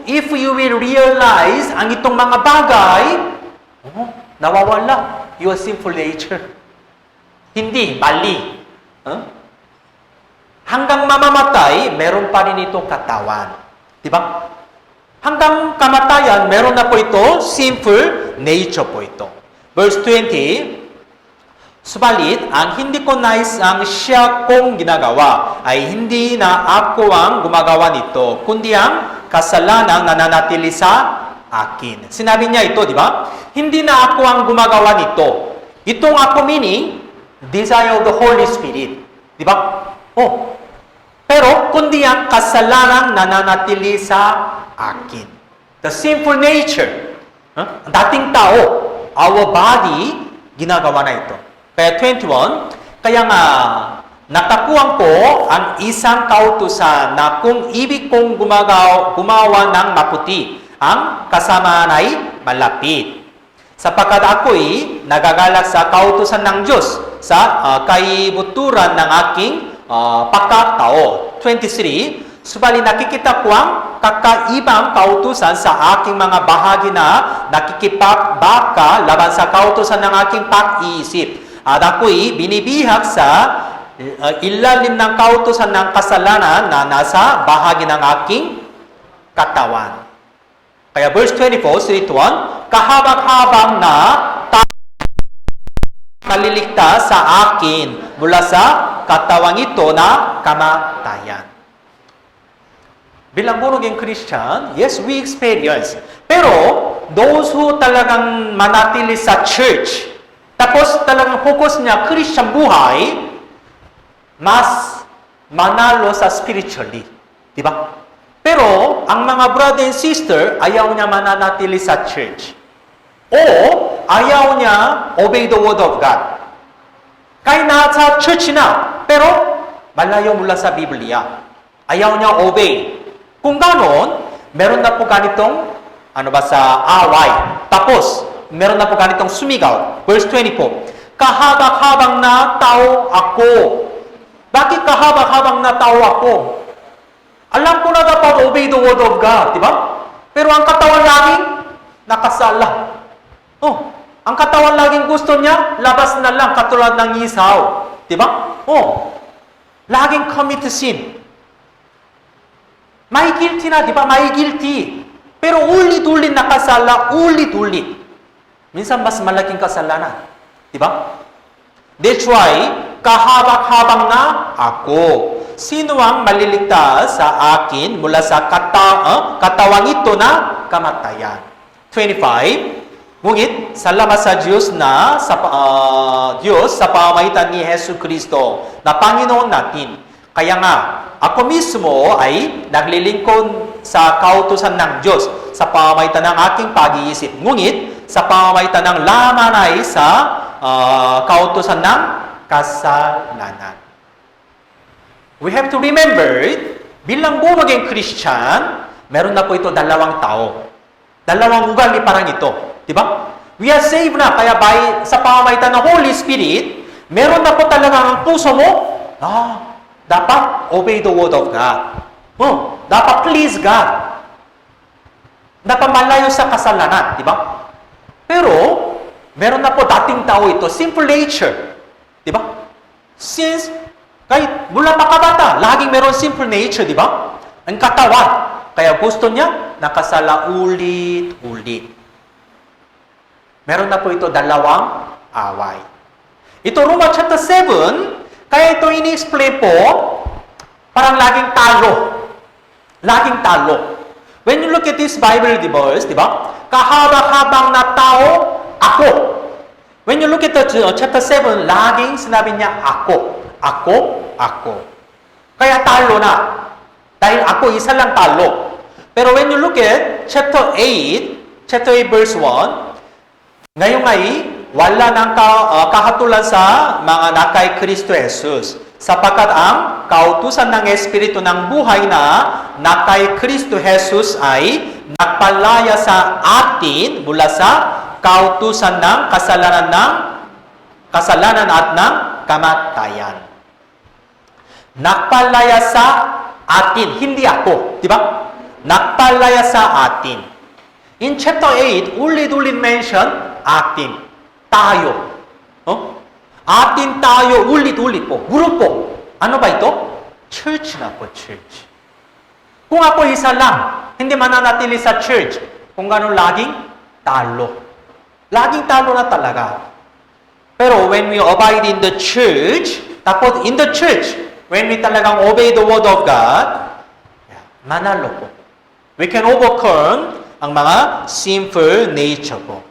if you will realize ang itong mga bagay, nawawala your sinful nature. Hindi, mali. Hanggang mamamatay, meron pa rin itong katawan. Diba? Hanggang kamatayan, meron na po ito, sinful nature po ito. Verse 20, subalit, ang hindi ko nais ang siya kong ginagawa ay hindi na ako ang gumagawa nito, kundi ang kasalanang nananatili sa akin. Sinabi niya ito, di ba? Hindi na ako ang gumagawa nito. Itong ako meaning, desire of the Holy Spirit. Di ba? Pero, kundi ang kasalanang nananatili sa akin. The sinful nature, dating tao, our body, ginagawa na ito. Kaya 21, kaya nga, natakuan ko ang isang kautusan na kung ibig kong gumawa ng maputi, ang kasamaan ay malapit. Sapagkat ako'y nagagalak sa kautusan ng Diyos sa kaibuturan ng aking pagkatao. 23, subalit nakikita ko ang kakaibang kautusan sa aking mga bahagi na nakikipagbaka laban sa kautusan ng aking pag-iisip. At ako'y binibihag sa ilalim ng kautusan ng kasalanan na nasa bahagi ng aking katawan. Kaya verse 24, Sirituan, kahabang-habang na kaliligtas sa akin mula sa katawang ito na kamatayan. Bilang born-again Christian, yes, we experience. Pero, those who talagang manatili sa church, tapos talagang focus niya, Christian buhay, mas manalo sa spiritually. Diba? Pero, ang mga brother and sister, ayaw niya mananatili sa church. O, ayaw niya obey the word of God. Kahit nasa church na, pero malayo mula sa Biblia. Ayaw niya obey. Kung ganon, meron na po ganitong, sa away. Tapos, meron na po ganitong sumigaw. Verse 24, kahabak-habang na tao ako. Bakit kahabak-habang na tao ako? Alam ko na dapat obey the word of God, di ba? Pero ang katawan laging nakasala. Ang katawan laging gusto niya, labas na lang katulad ng isaw. Di ba? Laging commit sin. May guilty na, di ba? May guilty. Pero ulit-ulit nakasala, ulit-ulit. Minsan mas malaking kasalanan. Di ba? That's why, kahabak-habang na ako. Sino ang maliligtas sa akin mula sa katawang ito na kamatayan? 25, ngunit salamat sa Diyos sa pamamagitan ni Hesus Kristo na Panginoon natin. Kaya nga, ako mismo ay naglilingkod sa kautusan ng Diyos sa pamamagitan ng aking pag-iisip. Ngunit, sa pamamagitan ng laman ay sa kautusan ng kasalanan. We have to remember, bilang born again Christian, meron na po ito dalawang tao. Dalawang ugali parang ito. Diba? We are saved na, kaya sa pamamagitan ng Holy Spirit, meron na po talaga ang puso mo, dapat obey the word of God. Dapat please God. Dapat malayo sa kasalanan, di ba? Pero, meron na po dating tao ito, simple nature. Di ba? Since, kahit mula pakabata, laging meron simple nature, di ba? Ang katawan. Kaya gusto niya, nakasala ulit-ulit. Meron na po ito dalawang away. Ito, Romans chapter 7, kaya ito ini-explain po, parang laging talo. Laging talo. When you look at this Bible verse, di ba? Kahabang-habang na tao, ako. When you look at the chapter 7, laging sinabi niya, ako. Ako, ako. Kaya talo na. Dahil ako, isa lang talo. Pero when you look at chapter 8 verse 1, ngayon ay wala ng kahatulan sa mga nakay Kristo Jesus. Sapagkat ang kautusan ng Espiritu ng buhay na nakay Kristo Jesus ay nagpalaya sa atin mula sa kautusan ng kasalanan at ng kamatayan. Nagpalaya sa atin, hindi ako, di ba? Nagpalaya sa atin. In chapter 8, ulit-ulit mention atin. Tayo. Atin tayo, ulit-ulit po. Grupo. Ano ba ito? Church na po, church. Kung ako isa lang, hindi mananatili sa church. Kung gano'n laging talo. Laging talo na talaga. Pero when we abide in the church, tapos in the church, when we talagang obey the word of God, manalo po. We can overcome ang mga sinful nature po.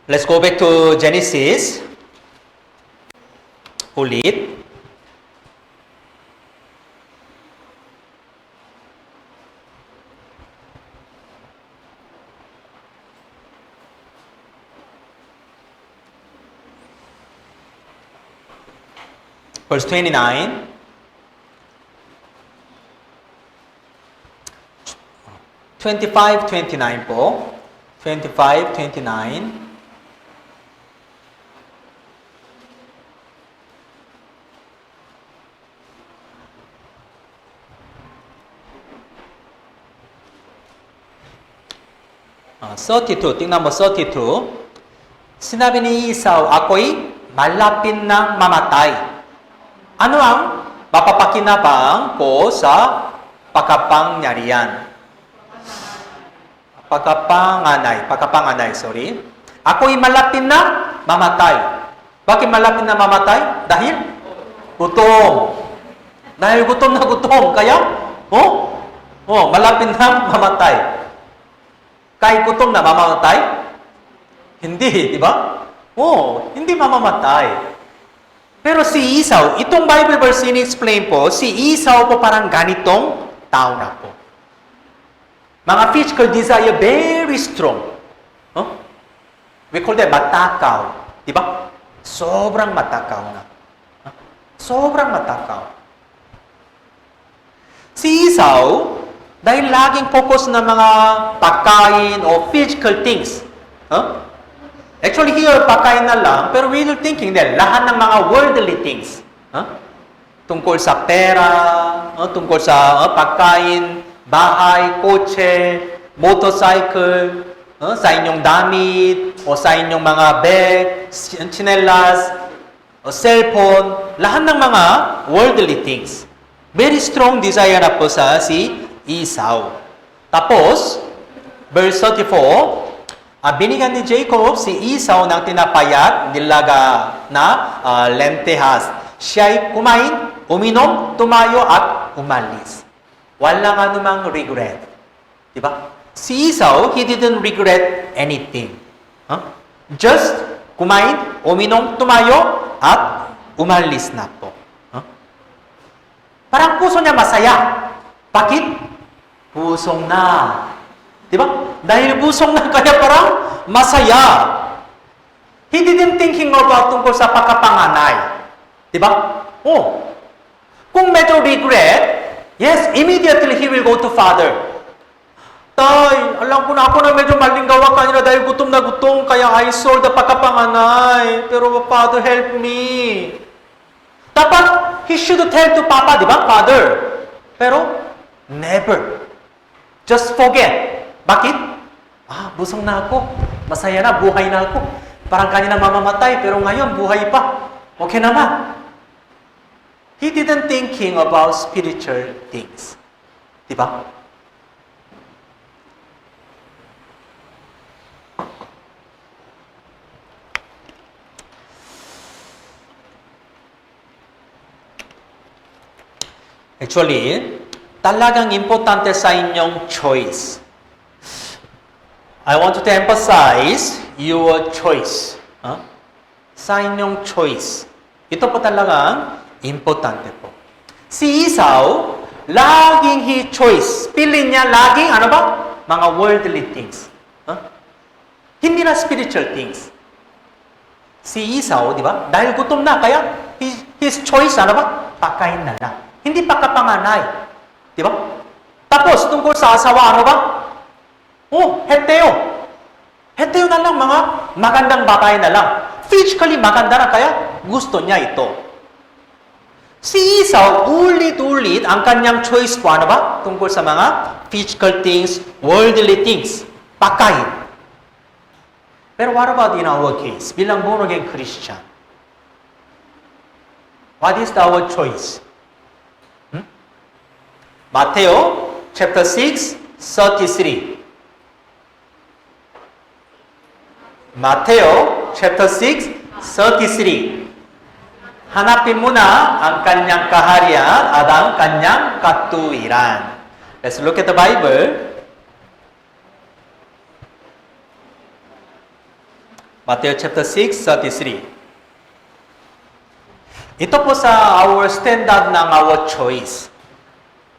Let's go back to Genesis. Ulit. Verse 29. 25-29 po. 25-29. Ah, 32. Tingnan mo, 32. Sinabi ni Esau, ako'y malapit na mamatay. Ano ang mapapakinabang ko sa pagkapangyarihan? Pagkapanganay, sorry. Ako'y malapit na mamatay. Bakit malapit na mamatay? Dahil gutom. Dahil gutom na gutom. Kaya, malapit na mamatay. Kahit gutom na mamamatay? Hindi, di ba? Hindi mamamatay. Pero si Esau, itong Bible verse in-explain po, si Esau po parang ganitong tao na po. Mga physical desire, very strong. Huh? We call that matakaw. Di ba? Sobrang matakaw na. Huh? Sobrang matakaw. Si Esau, dahil laging focus na mga pagkain o physical things. Huh? Actually, here, pagkain na lang, pero we are thinking that lahat ng mga worldly things. Huh? Tungkol sa pera, tungkol sa pagkain, bahay, kotse, motorcycle, sa inyong damit, o sa inyong mga bag, chinelas, o cellphone, lahat ng mga worldly things. Very strong desire na po sa si Esau. Tapos, verse 34, binigyan ni Jacob si Esau ng tinapayat, nilaga na lentehas. Siya'y kumain, uminom, tumayo at umalis. Walang anumang regret. Diba? Si Esau, he didn't regret anything. Huh? Just kumain, uminom, tumayo at umalis na po. Huh? Parang puso niya masaya. Bakit? Pusong na. Diba? Dahil busong na kaya parang masaya. He didn't thinking about tungkol sa pagkapanganay. Diba? Oh. Kung medyo regret, yes, immediately he will go to father. Tay, alam ko na ako na medyo maling gawa kanina dahil gutom na gutom, kaya I sold the pagkapanganay. Pero father, help me. Dapat, he should tell to papa, diba? Father. Pero, never. Just forget. Bakit? Busong na ako. Masaya na, buhay na ako. Parang kanina mamamatay, pero ngayon, buhay pa. Okay naman. He didn't thinking about spiritual things. Diba? Actually, talagang importante sa inyong choice. I want to emphasize your choice. Sa inyong choice. Ito po talagang importante po. Si Esau, laging he choice. Pili niya laging, ano ba? Mga worldly things. Hindi na spiritual things. Si Esau, di ba? Dahil gutom na, kaya his choice, ano ba? Pakain na lang. Hindi pagkapanganay. Di ba? Tapos, tungkol sa asawa, ano ba? Heteo. Heteo na lang, mga magandang babae na lang. Physically maganda na, kaya gusto niya ito. Si Esau, ulit-ulit ang kanyang choice po, ano ba? Tungkol sa mga physical things, worldly things, pagkain. Pero what about in our case? Bilang born again Christian, what is our choice? Matthew chapter 6, 33. Matthew chapter 6, 33. Hanapin muna ang kanyang kaharian at ang kanyang katuwiran. Let's look at the Bible. Matthew chapter 6, 33. Ito po sa our standard ng our choice.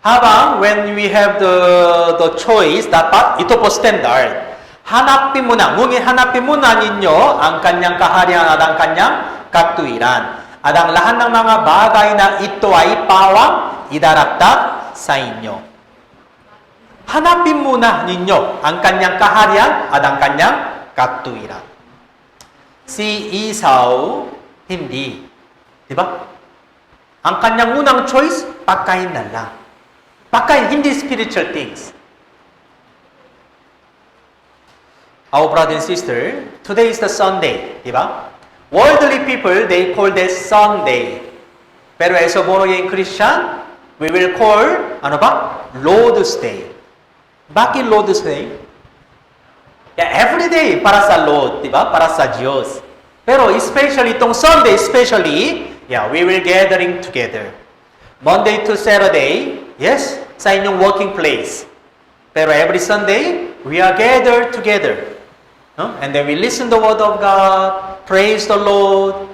Habang when we have the choice, dapat ito po standard. Hanapin muna, ngunit hanapin muna ninyo ang kanyang kaharian at ang kanyang katuwiran. At ang lahat ng mga bagay na ito ay pawang idaragdag sa inyo. Hanapin muna ninyo ang kanyang kaharian at ang kanyang katuwiran. Si Esau, hindi. Diba? Ang kanyang unang choice, pagkain na lang. Pagkain, hindi spiritual things. Our brother and sister, today is the Sunday, di ba? Worldly people, they call this Sunday. Pero as a born again Christian, we will call, ano ba? Lord's Day. Bakit Lord's Day? Every day para sa Lord, di ba? Para sa Diyos. Pero especially itong Sunday, we will gathering together. Monday to Saturday, yes, sa inyong working place. Pero every Sunday, we are gathered together. And then we listen the Word of God, praise the Lord.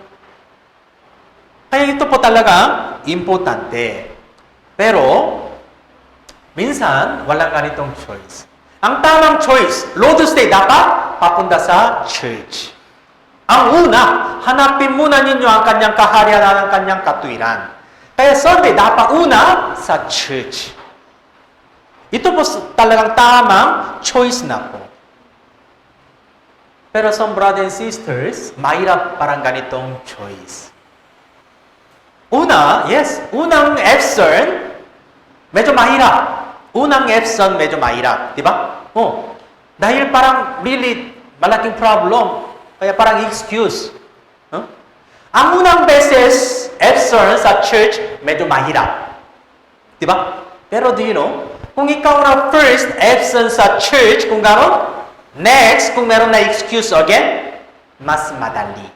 Kaya ito po talaga importante. Pero, minsan, walang ganitong choice. Ang tamang choice, road to stay, dapat papunta sa church. Ang una, hanapin muna ninyo ang kanyang kaharian at ang kanyang katuwiran. Kaya Sunday, dapat una sa church. Ito po talagang tamang choice na po. Pero some brothers and sisters, mahirap parang ganitong choice. Una, yes, unang Epson, medyo mahirap. Unang Epson, medyo mahirap. Diba? Dahil parang really malaking problem. Kaya parang excuse. Ang unang beses, Epson sa church, medyo mahirap. Diba? Pero do you know, kung ikaw na first Epson sa church, kung gano'n, next, kung meron na excuse again, mas madali.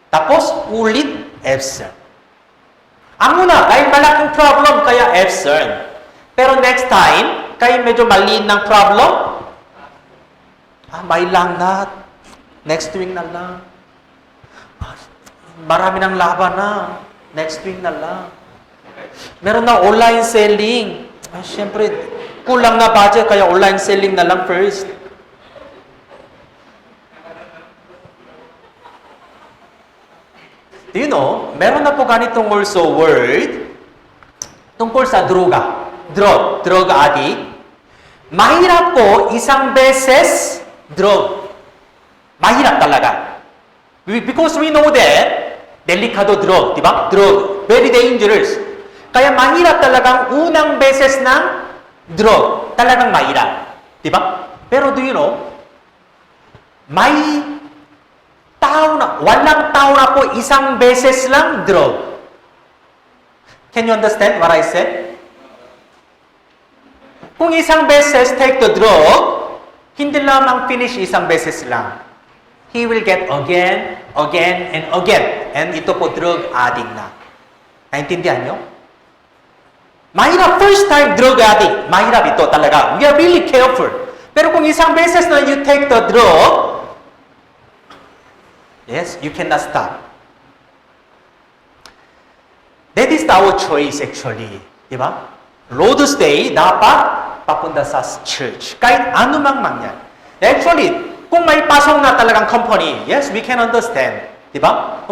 Tapos, ulit Epson. Ang una, kahit malaking problem, kaya Epson. Pero next time, kahit medyo maliit ng problem, may lang na. Next week na lang. Marami ng laban na. Next week na lang. Meron na online selling. Siyempre, kulang na budget, kaya online selling na lang first. Do you know, meron na po ganitong also word tungkol sa droga. Drug addict. Mahirap po isang beses drug. Mahirap talaga. Because we know that delikado drug, di ba? Drug, very dangerous. Kaya mahirap talagang unang beses ng drug. Talagang mahirap. Di ba? Pero do you know, may walang tao na po isang beses lang drug. Can you understand what I said? Kung isang beses take the drug, hindi lamang finish isang beses lang. He will get again, and again. And ito po drug addict na. Naintindihan nyo? Mahirap first time drug addict. Mahirap ito talaga. We are really careful. Pero kung isang beses na you take the drug, yes, you cannot stop. That is our choice actually. Diba? Road to stay, dapat papunta sa church. Kahit anumang mangyari. Actually, kung may pasok na talagang company, yes, we can understand. Diba?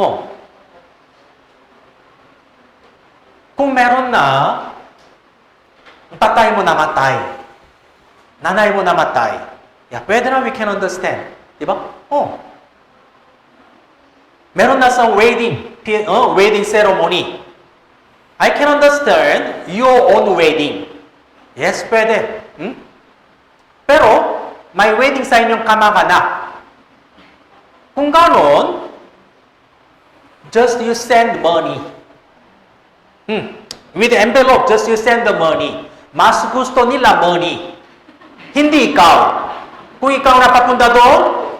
Kung meron na, tatay mo namatay, nanay mo namatay, pwede na we can understand. Diba? Meron na sa wedding ceremony. I can understand your own wedding. Yes, pwede. Pero, may wedding sa inyong kamag-anak. Kung ganon, just you send money. With the envelope, just you send the money. Mas gusto nila money. Hindi ikaw. Kung ikaw na papunta doon,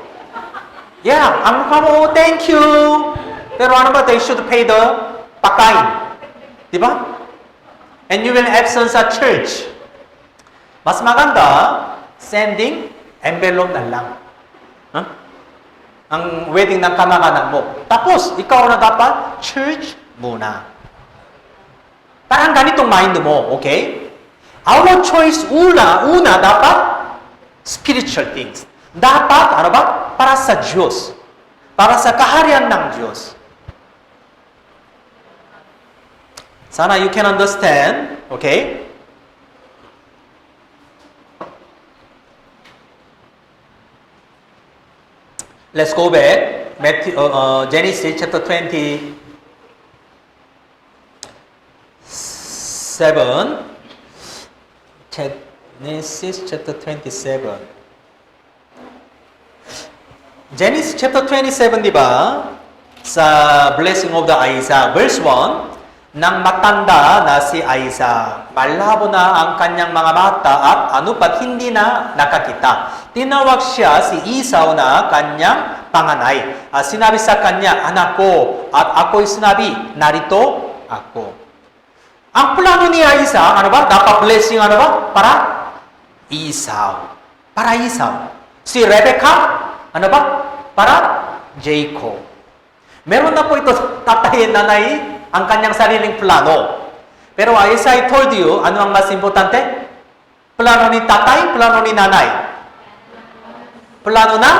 ang mukha mo, thank you. Pero ano ba, they should pay the pakain. Diba? And you will absent sa church. Mas maganda, sending envelope na lang. Ang wedding ng kamag-anak mo. Tapos, ikaw na dapat, church muna. Parang ganitong mind mo, okay? Our choice, una dapat, spiritual things. Dapat, para sa Diyos. Para sa kaharian ng Diyos. Sana you can understand, okay? Let's go back. Genesis chapter 27. Genesis chapter 27. Genesis chapter 27, di ba? Sa blessing of the Isaac. Verse 1. Nang matanda na si Isaac, malabo na ang kanyang mga mata at anupat hindi na nakakita. Tinawag siya si Esau na kanyang panganay. Sinabi sa kanya, anak ko, at ako'y sinabi, narito ako. Ang plano ni Isaac, dapat blessing, para Esau. Para Esau. Si Rebecca, para Jacob. Meron na po ito tatay at nanay ang kanyang sariling plano. Pero as I told you, ano ang mas importante? Plano ni tatay, plano ni nanay? Plano ng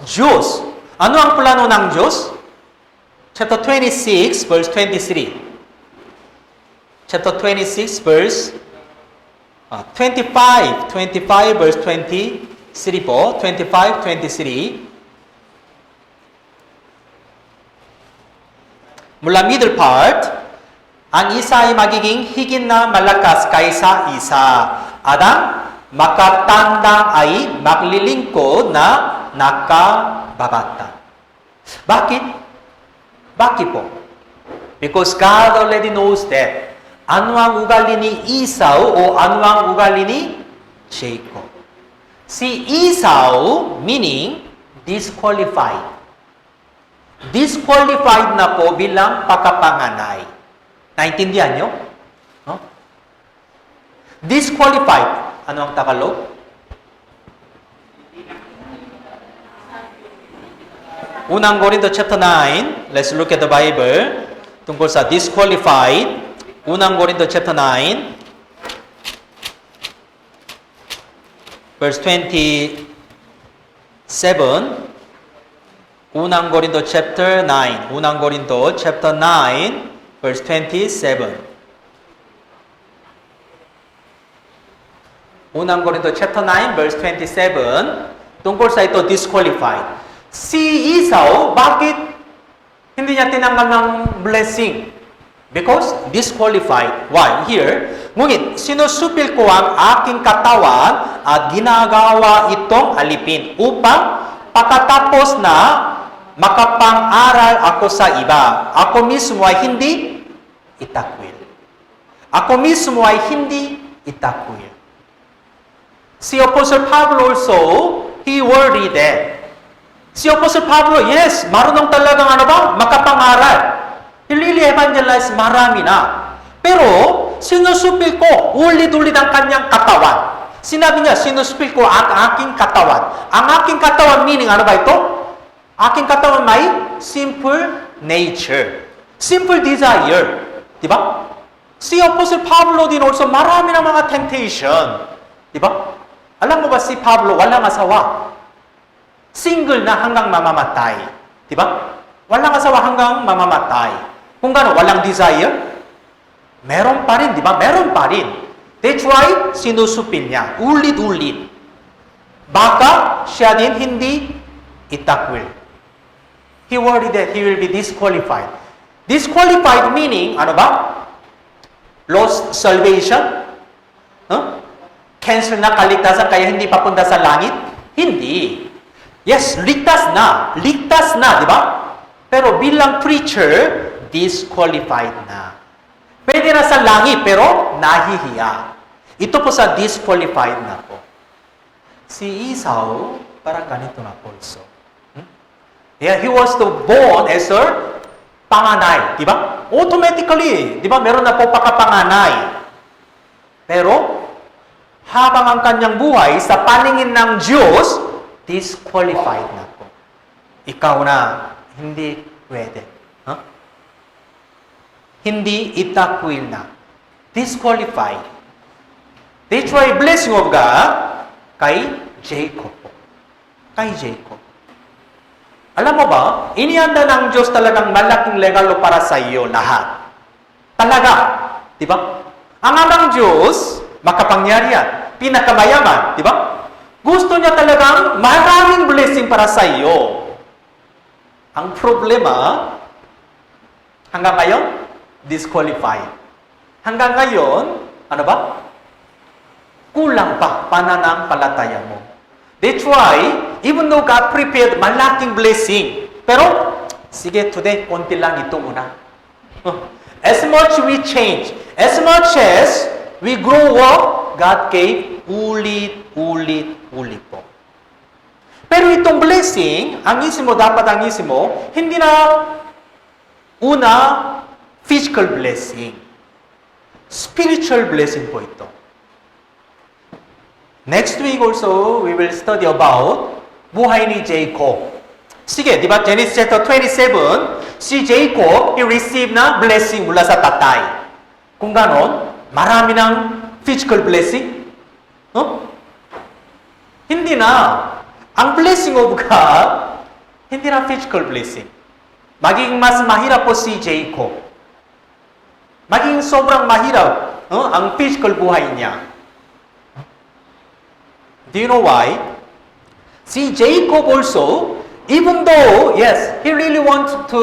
Diyos. Ano ang plano ng Diyos? Chapter 26, verse 23. Chapter 26, verse 25 verse 23 po. 25, 23. Mula middle part, ang isa ay magiging higit na malakas kaysa isa. At ang makatanda ay maglilingkod na nakababata. Bakit? Bakit po? Because God already knows that. Ano ang ugali ni Esau o ano ang ugali ni Jacob? Si Esau, meaning disqualified. Disqualified na po bilang pagkapanganay. Naintindihan nyo? No? Disqualified. Ano ang Tagalog? Unang Korinto chapter 9. Let's look at the Bible. Tungkol sa disqualified. Unang Korinto chapter 9. Verse 27. Unang Korinto chapter 9. Unang Korinto chapter 9. Verse 27. Unang Korinto chapter 9 verse 27, tungkol sa ito disqualified. Si Esau, bakit hindi niya tinanggap ng blessing? Because disqualified. Why? Here, ngunit sinusupil ko ang aking katawan at ginagawa itong alipin upang pagkatapos na makapang-aral ako sa iba. Ako mismo ay hindi itakwil. Ako mismo ay hindi itakwil. Si Apostle Pablo also, he worried that. Si Apostle Pablo, yes, marunong talagang makapang-aral. He really evangelized marami na. Pero, sinusupil ko, ulit-ulit ang kanyang katawan. Sinabi niya, sinusupil ko ang aking katawan. Ang aking katawan, meaning ano ba ito? Aking katawan may simple nature. Simple desire. Diba? Si Apostle Pablo din also, marami ng mga temptation. Diba? Alam mo ba si Pablo, walang asawa. Single na hanggang mamamatay. Diba? Walang asawa hanggang mamamatay. Kung gano'n, walang desire? Meron pa rin, diba? Meron pa rin. That's why, sinusupin niya. Ulit-ulit. Baka siya din hindi itakwil. He worried that he will be disqualified. Disqualified meaning, ano ba? Lost salvation? Huh? Cancel na kaligtasan kaya hindi papunta sa langit? Hindi. Yes, ligtas na. Ligtas na, di ba? Pero bilang preacher, disqualified na. Pwede na sa langit, pero nahihiya. Ito po sa disqualified na po. Si Esau, parang ganito na po also. Yeah, he was born as a panganay, di ba? Automatically, di ba? Meron na po pagkapanganay. Pero, habang ang kanyang buhay sa paningin ng Diyos, disqualified na po. Ikaw na, hindi pwede. Huh? Hindi itakwil na. Disqualified. That's why blessing of God kay Jacob po. Kay Jacob. Alam mo ba, inianda ng Diyos talagang malaking regalo para sa iyo lahat. Talaga. Di ba? Ang amang Diyos, makapangyarihan, pinakamayaman, di ba? Gusto niya talagang maraming blessing para sa iyo. Ang problema, hanggang ngayon, disqualified. Hanggang ngayon, ano ba? Kulang pa pananampalataya mo. That's why, even though God prepared malaking blessing, pero, sige, today, konti lang ito muna. As much we change, as much as we grow up, God gave ulit po. Pero itong blessing, ang isip mo, dapat ang isip mo, hindi na una, physical blessing. Spiritual blessing po ito. Next week also, we will study about buhay ni Jacob. Sige, di ba? Genesis chapter 27, si Jacob, he received na blessing mula sa tatay. Kung ganon, marami ng physical blessing. Hindi na. Ang blessing of God, hindi na physical blessing. Maging mas mahirap po si Jacob. Maging sobrang mahirap ang physical buhay niya. Do you know why? Si Jacob also, even though, yes, he really wants to,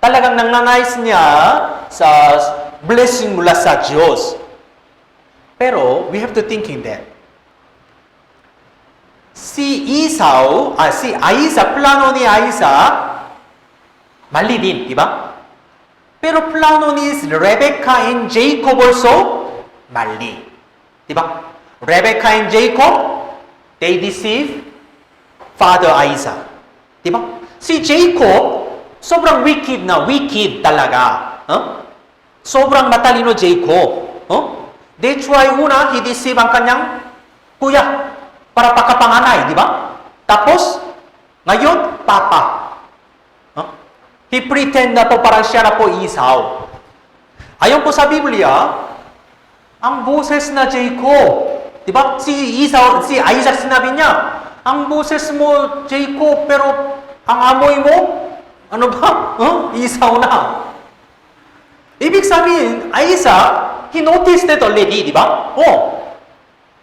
talagang nangnanais niya sa blessing mula sa Diyos. Pero, we have to thinking that, si Isaac, plano ni Isaac, mali din, di ba? Pero plano ni Rebecca and Jacob also, mali. Di ba? Rebecca and Jacob, they deceive Father Isaac. Di ba? Si Jacob, sobrang wicked talaga. Sobrang matalino Jacob. That's why he deceive ang kanyang kuya para pakapanganay, di ba? Tapos, ngayon, papa. He pretend na po parang siya na po Esau. Ayon po sa Biblia, ang boses na Jacob, di ba? Si Isaac sinabi niya, ang boses mo, Jacob, pero ang amoy mo, ano ba? Esau na. Ibig sabihin, Isaac, he noticed it already, di ba?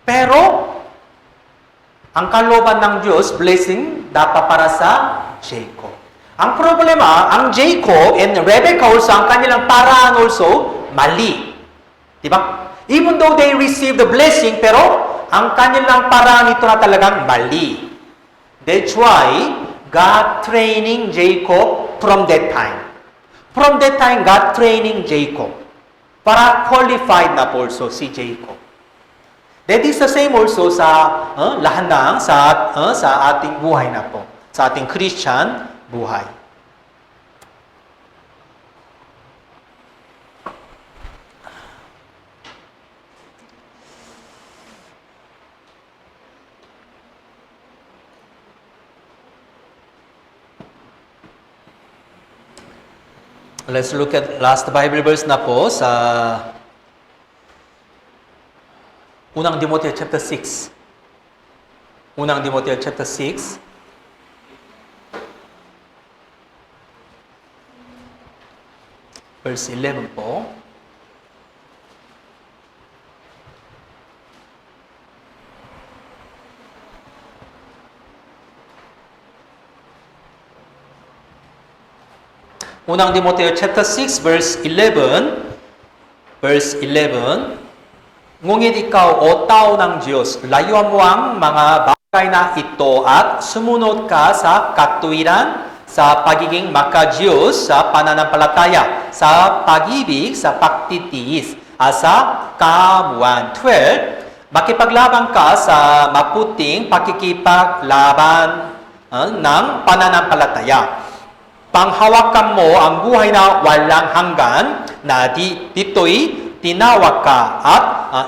Pero, ang kalooban ng Diyos, blessing, dapat para sa Jacob. Ang problema, ang Jacob and Rebecca also, ang kanilang paraan also, mali. Di ba? Even though they received the blessing, pero ang kanilang paraan ito na talagang mali. That's why God training Jacob from that time. From that time, God training Jacob. Para qualified na po also si Jacob. That is the same also sa lahat ng sa ating buhay na po. Sa ating Christian buhay. Let's look at last Bible verse na po sa Unang Timoteo chapter 6. Unang Timoteo chapter 6. Verse 11 po. Unang Timoteo chapter 6 verse 11. Verse 11. Ngunit ikaw, o tao ng Diyos, layuan mo ang mga bagay na ito at sumunod ka sa katuwiran, sa pagiging maka-Diyos, sa pananampalataya, sa pag-ibig, sa pagtitiis, at sa kamuan. 12. Makipaglaban ka sa maputing pakikipaglaban ng pananampalataya. Panghawakan mo ang buhay na walang hanggan na dito'y tinawag ka at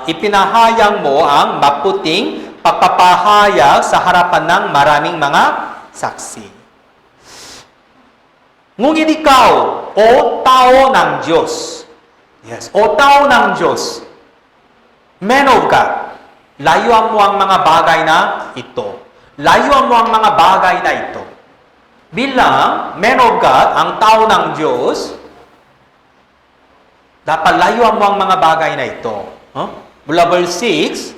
ipinahayag mo ang maputing pagpapahayag sa harapan ng maraming mga saksi. Ngunit ikaw, o tao ng Diyos, yes, o tao ng Diyos, man of God, layuan mo ang mga bagay na ito. Layuan mo ang mga bagay na ito. Bilang man of God, ang tao ng Diyos, dapat layuan mo ang mga bagay na ito. Mula verse 6,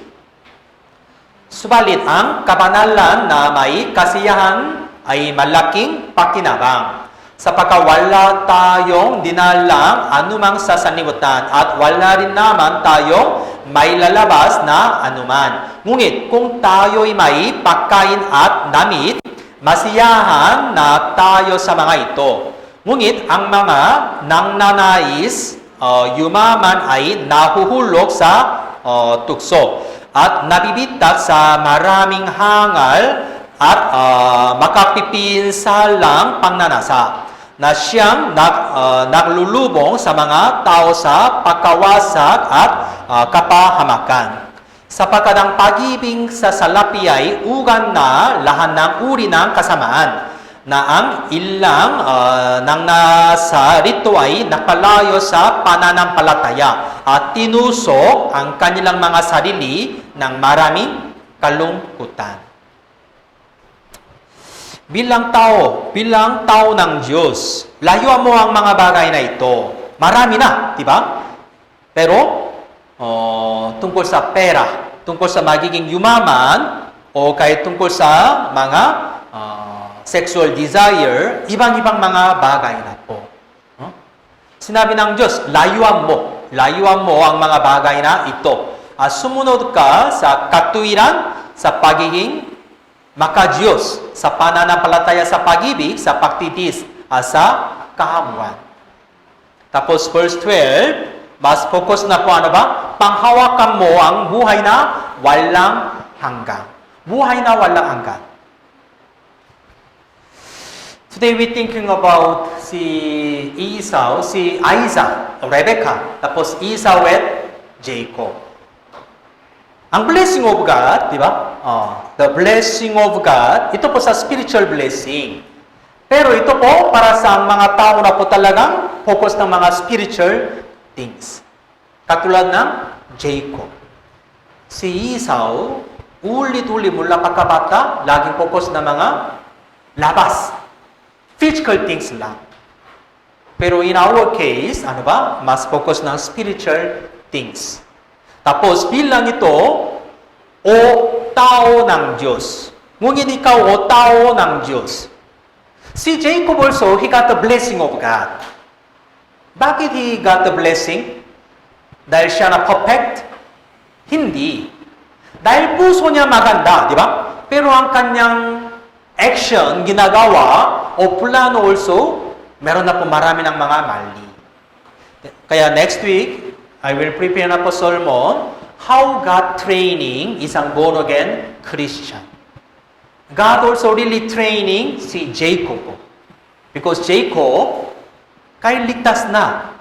subalit ang kabanalan na may kasiyahan ay malaking pakinabang, sapagkat wala tayong dinalang anumang sasanibutan at wala rin naman tayong may lalabas na anuman. Ngunit kung tayo'y may pagkain at damit, masiyahan na tayo sa mga ito. Ngunit ang mga nangnanais yumaman ay nahuhulog sa tukso at nabibitak sa maraming hangal at makapipinsalang pangnanasa na siyang naglulubong sa mga tao sa pagkawasak at kapahamakan. Sapagkat ang pag-ibig sa salapi ay ugan na lahat ng uri ng kasamaan na ang ilang nang nasa rito ay nakalayo sa pananampalataya at tinusok ang kanilang mga sarili ng maraming kalungkutan. Bilang tao ng Diyos, layuan mo ang mga bagay na ito. Marami na, di ba? Pero, tungkol sa pera, tungkol sa magiging yumaman, o kahit tungkol sa mga sexual desire, ibang-ibang mga bagay na po. Sinabi ng Diyos, layuan mo ang mga bagay na ito. Sumunod ka sa katuwiran, sa pagiging maka-Diyos, sa pananampalataya sa pag-ibig, sa pagtitis, sa kahamuan. Tapos verse 12, mas focus na po ano ba? Panghawakan mo ang buhay na walang hanggan. Buhay na walang hanggan. Today we thinking about si Isaac, Rebecca, tapos Esau at Jacob. Ang blessing of God, di ba? The blessing of God, ito po sa spiritual blessing. Pero ito po para sa mga tao na po talagang focus ng mga spiritual things. Katulad ng Jacob. Si Esau, ulit-ulit mula pagkabata, laging focus na mga labas. Physical things lang. Pero in our case, ano ba? Mas focus ng spiritual things. Tapos, bilang ito, o tao ng Diyos. Ngunit ikaw, o tao ng Diyos. Si Jacob also, he got the blessing of God. Bakit he got the blessing? Dahil siya na perfect? Hindi. Dahil puso niya maganda, di ba? Pero ang kanyang action, ginagawa, o plano also, meron na po marami ng mga mali. Kaya next week, I will prepare na po Solomon, how God training isang born-again Christian. God also really training si Jacob. Because Jacob, kahit ligtas na,